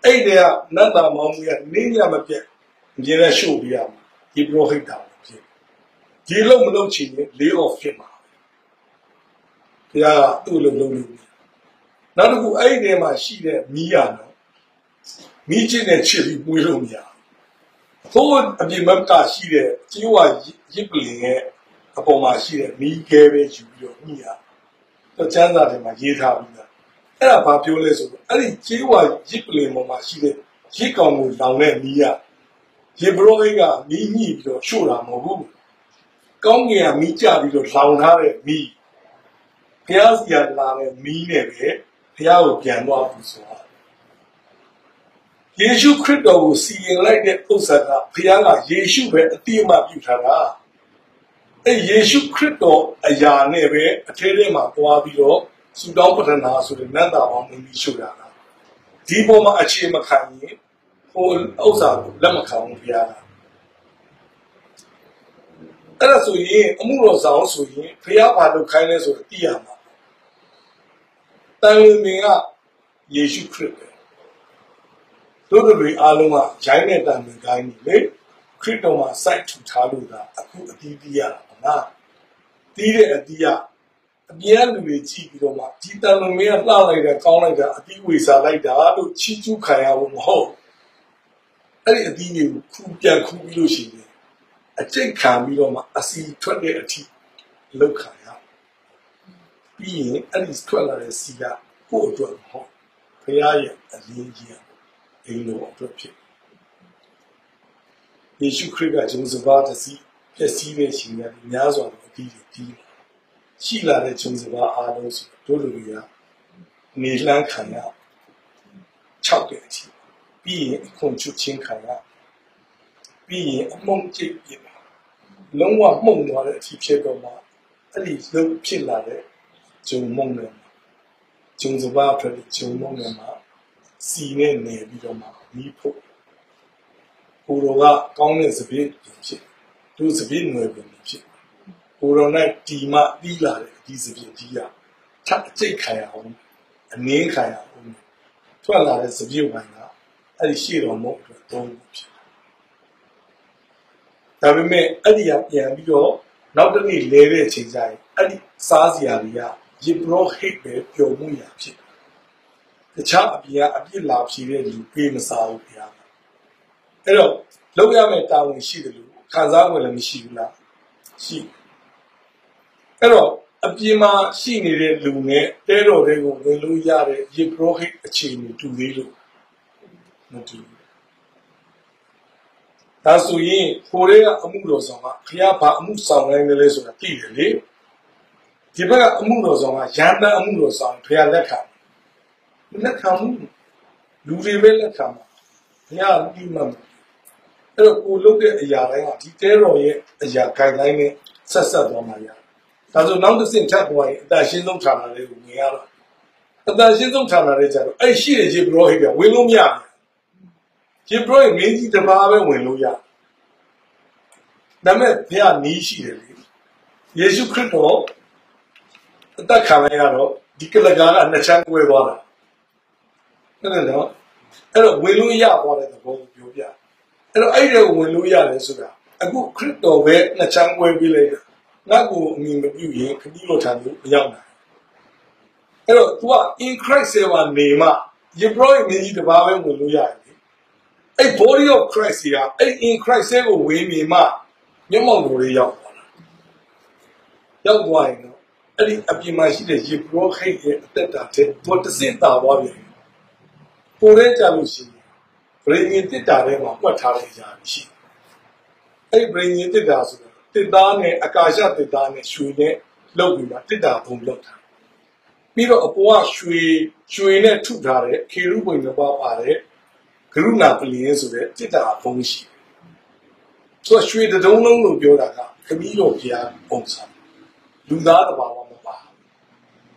အဲ့ဒီကနန္တာမောင်မွေကနေညမပြတ်အမြဲတမ်းရှုပြရမှာယေဘရဟိတာဖြစ်ဒီလုံးမလုံးချင်ရင် lay off ဖြစ်မှာဘ ဘုရားကသူ့လိုလုပ်လို့နောက်တစ်ခုအဲ့ဒီထဲမှာရှိတဲ့မီးရနော်မီးချင်းနဲ့ချစ်ပြီးပွေးလို့မရဘူးဘိုးအပြင်ဘက်ကရှိတဲ့ကျေးဝါရစ်ပလင်ရဲ့အပေါ်မှာရှိတဲ့မီးခဲပဲယူပြီးတော့မိရတော့ကျမ်းစာထဲမှာရေးထားပြီးသားအဲ့ဒါဘာပြောလဲဆိုတော့အဲ့ဒီကျေးဝါရစ်ပလင်ပေါ်မှာရှိတဲ့ရစ်ကောင်ကိုလောင်တဲ့မီးရရေဘရိုအိတ်ကမီးညှိပြီးတော့ရှို့တာမဟုတ်ဘူးကောင်းကင်ကမီးကြပြီးတော့လောင်ထားတဲ့မီးဘုရားစီကလာတဲ့မီးနဲ့ပဲဘုရားကိုပြန်သွားပြီဆိုတာယေရှုခရစ်တော်ကိုစီရင်လိုက်တဲ့ဥစ္စာကဘုရားကယေရှုပဲအတိအမှပြုထားတာအဲယေရှုခရစ်တော်အရာနဲ့ပဲအထဲထဲမှာသွားပြီးတော့စူတောင်းပတနာဆိုတဲ့နတ်သားပေါင်းမီးရှို့တာဒီပေါ်မှာအခြေမခံရင်ဟိုဥစ္စာကိုလက်မခံဘူးဘုရားကအဲ့ဒါဆိုရင်အမှုတော်ဆောင်ဆိုရင်ဘုရားဘာလို့ခိုင်းလဲဆိုတော့သိရမှာတန်ဝင်မင်းကယေရှုခရစ်ပဲတို့တွေအားလုံးကရိုင်းတဲ့တန်ဝင်ခိုင်းနေလေခရစ်တော်မှာစိုက်ထူထားလို့ဒါအခုအတီးတီးရတာနော်တီးတဲ့အတီးကအပြင်လူတွေကြည့်ပြီးတော့မှဒီတန်ဝင်မင်းကလှလိုက်တာကောင်းလိုက်တာအတီးဝေစာလိုက်တာလို့ချီးကျူးခံရဖို့မဟုတ်အဲ့ဒီအတီးတွေကိုခူပြန်ခူပြီးလို့ရှိရင်အကျိတ်ခံပြီးတော့မှအစီထွက်တဲ့အထိလောက်ခံရပြီးရင်အဲ့ဒီထွက်လာတဲ့စီကကိုယ့်အတွက်မဟုတ်ဘုရားရဲ့အရင်းကြီးအိမ်တော်အတွက်ဖြစ်ယေရှုခရစ်ကဂျုံစပါးတစ်စီးပြည့်စည်တဲ့ရှင်ကများစွာသောအတီးတွေတီးရှိလာတဲ့ဂျုံစပါးအားလုံးဆိုတို့လူတွေကနေလှမ်းခံရ6တဲ့အထိပြီးရင်အခွန်ချုပ်ချင်းခံရပြီးရင်အမုန်းကျိတ်ပြလုံးဝမှုန်သွားတဲ့အထိဖြစ်တော့မှအဲ့ဒီလုံးဖြစ်လာတဲ့ဂျုံမုန်နဲ့ဂျုံစပါးထွက်ဂျုံမုန်နဲ့မှာစီနဲ့နေပြီးတော့မှမီးဖို့ကိုရောကကောင်းတဲ့စပစ်ဖြစ်သူစပစ်ငွေပဲဖြစ်ကိုရောနဲ့ဒီမှပြီးလာတဲ့ဒီစပစ်ကြီးကထပ်အကျိတ်ခံရအောင်အနည်းခံရအောင်ထွက်လာတဲ့စပစ်ဝိုင်းကအဲ့ဒီရှေ့တော်မုန်အတွက်သုံးဖြစ်ဒါပေမဲ့အဲ့ဒီကပြန်ပြီးတော့နောက်တစ်နေ့လဲတဲ့အချိန်ကျရင်အဲ့ဒီစားစရာတွေကယေဘရဟိတ်ပဲပျော်မှုရာဖြစ်တခြားအပြင်ကအပြစ်လာဖြေတဲ့လူပေးမစားဘူးခင်ဗျာအဲ့တော့လောက်ရမယ့်တာဝန်ရှိတယ်လို့ခံစားဝင်လည်းမရှိဘူးလားရှိအဲ့တော့အပြင်မှာရှိနေတဲ့လူနဲ့တဲတော်တွေကိုဝင်လို့ရတဲ့ယေဘရဟိတ်အခြေအနေတူသေးလို့မတူဘူးဒါဆိုရင်ကိုရဲကအမှုတော်ဆောင်ကခရဘာအမှုဆောင်နိုင်တယ်လဲဆိုတာသိတယ်လေဒီဘက်ကအမှုတော်ဆောင်ကရန်တန်အမှုတော်ဆောင်ဖျားလက်ခံမှုလူတွေပဲလက်ခံမှာဘုရားပြီးမှအဲ့တော့ကိုလုပ်တဲ့အရာတိုင်းကဒီတဲတော်ရဲ့အရာဂိုင်လိုင်းနဲ့ဆက်သွားမှာရဒါဆိုနောက်တစ်ဆင့်ထပ်သွားရင်အတန်ရှင်းဆုံးဌာနလေးကိုမြင်ရတော့အတန်ရှင်းဆုံးဌာနလေးကြတော့အဲ့ရှိတဲ့ယေဘရဟိတ်ကဝင်လို့မရဘူးယေဘရဟိတ်မင်းကြီးတစ်ပါးပဲဝင်လို့ရဒါမဲ့ဘုရားနီးရှိတယ်လေယေရှုခရစ်တော်အသက်ခံရတော့ဒီကလကာကနှစ်ချမ်းကွဲသွားတာဟုတ်တယ်နော်အဲ့တော့ဝင်လို့ရသွားတဲ့သဘောကိုပြောပြအဲ့တော့အဲ့ဒါကိုဝင်လို့ရတယ်ဆိုတာအခုခရစ်တော်ပဲနှစ်ချမ်းကွဲပြီးလိုက်တာငါ့ကိုအမြင်မပြုရင်ခကြီးလို့ထံလို့မရောက်နိုင်အဲ့တော့ तू က in Christ ဆေဝါနေမှယေဘရဟိတ်မင်းကြီးတစ်ပါးပဲဝင်လို့ရတယ်အဲ့ body of Christ ကအဲ့ in Christ ဆေကိုဝင်နေမှမျက်မှောက်တော်လေးရောက်သွားတာရောက်သွားရင်တော့အဲ့ဒီအပြင်မှာရှိတဲ့ယေဘရဟိတ်ရဲ့အသက်တာတဲ့သူတစ်စင့်တာသွားပြီပိုရဲကြလို့ရှိရင်ဗြိဉ္ဉ်တစ်တာထဲမှာပွက်ထားလိုက်ကြရှိအဲ့ဗြိဉ္ဉ်တစ်တာဆိုတာတစ်သားနဲ့အကာရှတစ်သားနဲ့ရွှေနဲ့လုပ်ပြီးမှတစ်တာဘုံလုပ်တာပြီးတော့အပေါ်ကရွှေနဲ့ထုထားတဲ့ခေရုဘိန်တစ်ပါးပါတယ်ကရုဏာပလင်ဆိုတဲ့တစ်တာဘုံရှိဆိုရွှေတုံးလုံးလို့ပြောတာကခမည်းတော်ဘုရားပုံစံလူသားတစ်ပါးမပါ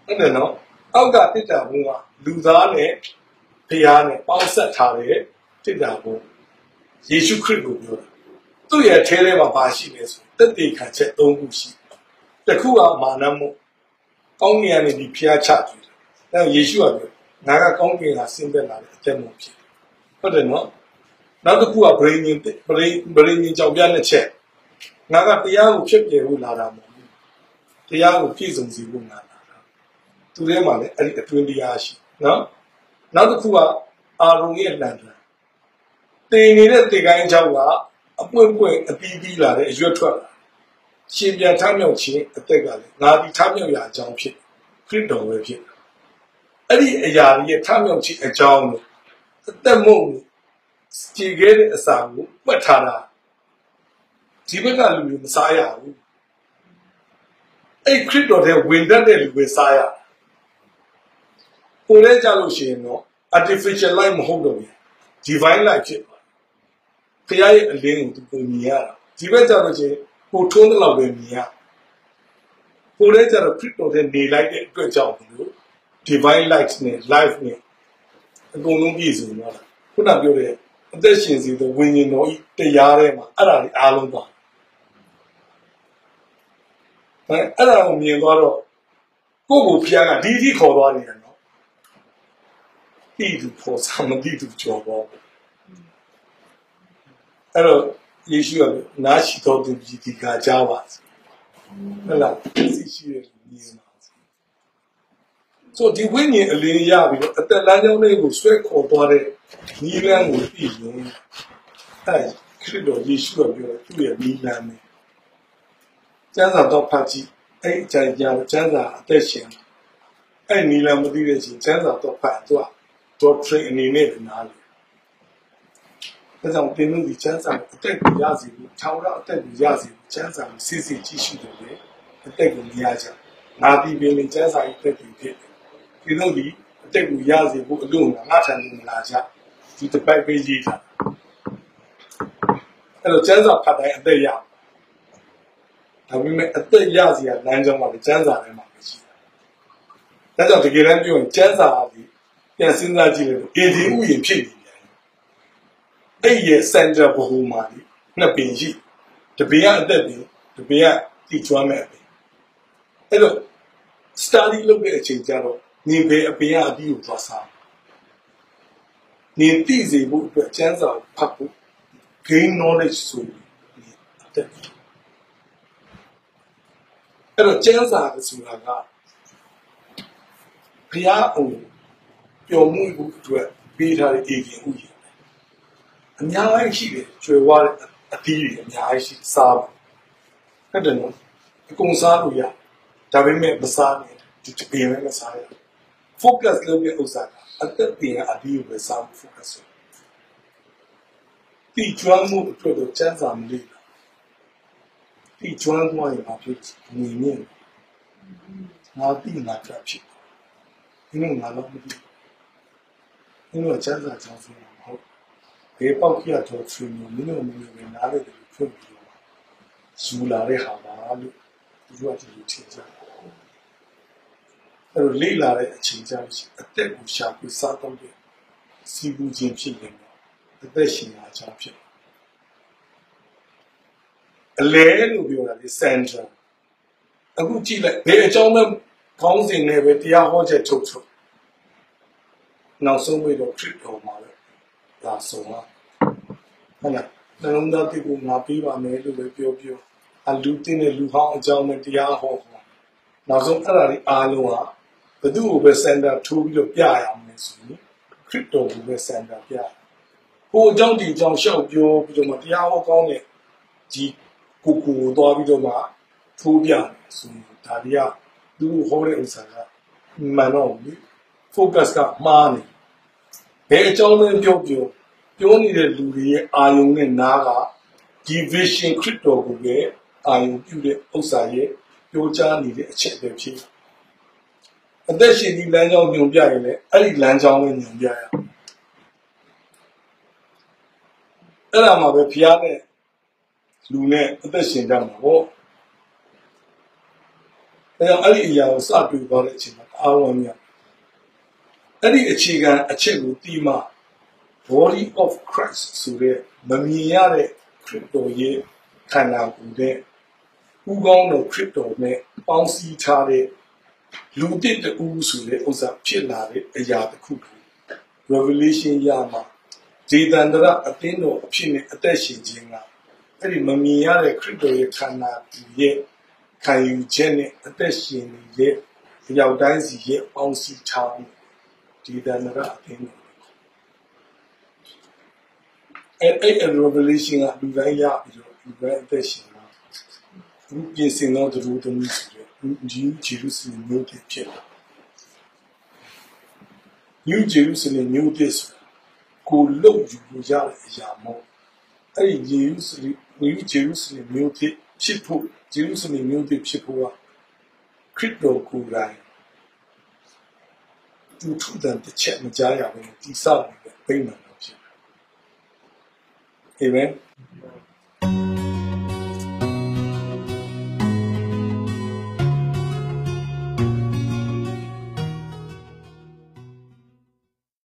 ဟုတ်တယ်နော်အောက်ကတစ်တာဘုံကလူသားနဲ့ဘုရားနဲ့ပေါင်းဆက်ထားတဲ့တစ်တာဘုံယေရှုခရစ်ကိုပြောတာသူ့ရဲ့ထဲထဲမှာပါရှိနေဆိုတက်တေခံချက်၃ခုရှိတစ်ခုကမာနမှုကောင်းကင်ကနေဒီဖျားချကြည့်တယ်အဲယေရှုကပြောငါကကောင်းကင်ကဆင်းသက်လာတဲ့အကျင့်မှုဖြစ်ဟုတ်တယ်နော်နောက်တစ်ခုကဗြိဉ္ဉ်ကြောင့်ပြတဲ့ချက်ငါကတရားကိုဖြစ်ပြဖို့လာတာမဟုတ်ဘူးတရားကိုပြည့်စုံစေဖို့ငါလာတာ သူထဲမှာလည်းအဲ့ဒီအတွင်းတရားရှိနော်နောက်တစ်ခုကအာရုံရဲ့လန်တန်တင်နေတဲ့တေကိုင်းเจ้าကအပွင့်ပွင့်အပီးပြီးလာတဲ့အရွက်ထွက်လာရှင်ပြန်ထမြောက်ခြင်းအသက်ကလည်းငါဒီထမြောက်ရာအကြောင်းဖြစ်ခရစ်တော်ပဲဖြစ်အဲ့ဒီအရာကြီးရဲ့ထမြောက်ခြင်းအကြောင်းကိုအသက်မုံကြည်ခဲ့တဲ့အစာကိုမှတ်ထားတာဒီဘက်ကလူတွေမစားရဘူးအဲ့ခရစ်တော်တဲ့ဝင်တတ်တဲ့လူပဲစားရကိုယ်လည်းကြလို့ရှိရင်တော့ artificial life မဟုတ်တော့ဘူး divine life ဖြစ်သွားဖခင်ရဲ့အလင်းကိုသူပုံမြင်ရတာဒီဘက်ကြလို့ချင်းကိုထုံးတဲ့လောက်ပဲမြင်ရကိုယ်လည်းကြတော့ခရစ်တော်တဲ့နေလိုက်တဲ့အတွက်ကြောင့်လို့ divine light နဲ့ life နဲ့အကုန်လုံးပြည့်စုံသွားတာခုနပြောတဲ့အသက်ရှင်စီတဲ့ဝိညာဉ်တော်ဤတရားထဲမှာအဲ့ဒါတွေအားလုံးပါအဲ့ဒါကိုမြင်သွားတော့ကိုယ့်ကိုဖျားကဒီတိခေါ်သွားနေတယ်နော်ဒီသူပေါ်စားမဒီသူကြော်တော့အဲ့တော့ယေရှုကနားရှိတော်သူဒီကကြားပါဟုတ်လားသိရှိရမြင်ပါဆိုဒီဝိညာဉ်အလင်းရပြီးတော့အသက်လမ်းကြောင်းလေးကိုဆွဲခေါ်သွားတဲ့ညီလန်းကိုပြီးရင်အဲ့ခရစ်တော်ယေရှုကပြောတယ်သူ့ရဲ့ညီလန်းနဲ့ကျမ်းစာတော့ဖတ်ကြည့်အဲ့အကြိုင်ကြားကျမ်းစာအသက်ရှင်အဲ့ညီလန်းမသိတဲ့ချင်းကျမ်းစာတော့ဖတ်သူက doctrine အနေနဲ့နားလေဒါကြောင့်သင်တို့ဒီကျမ်းစာအသက်ကိုရစီဘူးထောင်တော့အသက်ကိုရစီဘူးကျမ်းစာကိုစစ်စစ်ကြည့်ရှုတယ်လေအသက်ကိုမရကြနာတိပင်ကျမ်းစာရဲ့အသက်ကိုဖြစ်ဒီလိုဒီအတက်ကိုရစေဖို့အလို့ငါထန်နေလာကြဒီတစ်ပတ်ပေးရေးတာအဲ့တော့ကျမ်းစာဖတ်တိုင်းအသက်ရဒါပေမဲ့အသက်ရစီကလမ်းကြောင်းမှာကျမ်းစာထဲမှာရှိတာဒါကြောင့်တကယ်တမ်းပြောရင်ကျမ်းစာကပြန်စဉ်းစားကြည့်လို့အေဒီဥယျာဉ်ဖြစ်နေတယ်အဲ့ရဲ့ center ဘဟုမှာနှစ်ပင်ရှိတပင်ကအသက်ပင်တပင်ကတိကျွမ်းမဲ့အပင်အဲ့တော့ study လုပ်တဲ့အချိန်ကျတော့နေပဲအပင်အပြီးကိုသွားစားနေသိစေဖို့အတွက်ကျမ်းစာကိုဖတ်ဖို့ gain knowledge ဆိုပြီးအတက်အဲ့တော့ကျမ်းစာဆိုတာကဘုရားအောင်ပျော်မှုဖို့အတွက်ပေးထားတဲ့အေဂျင်ဥယျာဉ်အများကြီးရှိတယ်ကျွယ်ဝတဲ့အသီးတွေအများကြီးရှိစားဖို့အဲ့ဒါတော့အကုန်စားလို့ရဒါပေမဲ့မစားနဲ့ဒီတပင်ပဲမစားရfocus လုပ်တဲ့ဥစ္စာကအသက်ပင်အပြီးကိုပဲစားဖို့ focus ဒီကျွမ်းမှုအတွက်တော့စမ်းစာမလို့ဒီကျွမ်းသွားရင်ဘာဖြစ်ငြင်းနေငါတိငါပြဖြစ်ဒီနေ့ငါတော့မသိဘူးဒီလိုစမ်းစာကြောင်းဆိုတော့ဟုတ်ဘေးပေါက်ပြတော့ training မင်းတို့ပဲနားလေတယ်ဖွင့်ပြီးတော့ဇူလာတဲ့ဟာပါလို့ဒီလိုအတူတူထင်ကြအဲ့လိုလေ့လာတဲ့အချိန်ကြာအသက်ကိုရှာပြီးစားတော့တဲ့စီပူခြင်းဖြစ်နေတော့အသက်ရှင်ရာအကြောင်းဖြစ်အလဲလို့ပြောတာဒီ center အခုကြည့်လိုက်ဘယ်အကြောင်းမဲ့ခေါင်းစဉ်နဲ့ပဲတရားဟောချက်ထုတ်နောက်ဆုံးပြီးတော့ trip တော်မှာပဲဒါဆုံးอ่ะဟုတ်လားနှလုံးသားတိကိုငါပြီးပါမယ်လို့ပဲပြောအလူတင်းတဲ့လူဟောင်းအကြောင်းနဲ့တရားဟောနောက်ဆုံးအဲ့ဒါတွေအားလုံးဟာဘယ်သူ့ကိုပဲ center ထိုးပြီးတော့ပြရအောင်လဲဆိုရင်ခရစ်တော်ကိုပဲ center ပြဟိုအကြောင်းဒီအကြောင်းရှောက်ပြောပြီးတော့မှတရားဟောကောင်းတဲ့ဒီကိုသွားပြီးတော့မှထိုးပြတယ်ဆိုရင်ဒါတွေကသူဟောတဲ့ဥစ္စာကမှန်တော့ဘူး focus ကမှားနေဘယ်အကြောင်းလဲပြောနေတဲ့လူတွေရဲ့အာယုံနဲ့နားကဒီ vision ခရစ်တော်ကိုပဲအာယုံပြုတဲ့ဥစ္စာရဲ့ပြောကြားနေတဲ့အချက်ပဲဖြစ်အသက်ရှင်ဒီလမ်းကြောင်းညွန်ပြရင်လည်းအဲ့ဒီလမ်းကြောင်းကိုညွန်ပြရအဲ့ဒါမှပဲဖျားတဲ့လူနဲ့အသက်ရှင်ကြမှာပေါ့အဲ့ဒီအရာကိုစတွေ့သွားတဲ့အချိန်မှာအားလုံးများအဲ့ဒီအခြေခံအချက်ကိုတီးမှ body of Christ ဆိုတဲ့မမြင်ရတဲ့ခရစ်တော်ရဲ့ခန္ဓာကိုယ်နဲ့ဦးခေါင်းတော်ခရစ်တော်နဲ့ပေါင်းစည်းထားတဲ့လူတစ်တူဆိုတဲ့ဥစ္စာဖြစ်လာတဲ့အရာတစ်ခု revelation ရမှာဒေသန္တရအသင်းတော်အဖြစ်နဲ့အသက်ရှင်ခြင်းကအဲ့ဒီမမြင်ရတဲ့ခရစ်တော်ရဲ့ခန္ဓာကိုယ်ရဲ့ခံယူချက်နဲ့အသက်ရှင်နေတဲ့要担心也帮西差地带那个听。revelation 啊，လူတိုင်းရပြီးတော့လူတိုင်းအသက်ရှင်လာသူပြင်ဆင်တော့သူတို့သမီးဆိုတဲ့New Jerusalem မြို့တည်ဖြစ်လာNew Jerusalem မြို့တည်ဆိုတာကိုလုံယူလို့ရတဲ့အရာမဟုတ်အဲ့ဒီ New Jerusalem မြို့တည်ဖြစ်ဖို့ Jerusalem မြို့တည်ဖြစ်ဖို့ကခရစ်တော်ကိုယ်တိုင်သူထူတဲ့တစ်ချက်မကြားရဘူးတိဆောက်နေတဲ့ဗိမာန်တော်ဖြစ်တယ်အာမင်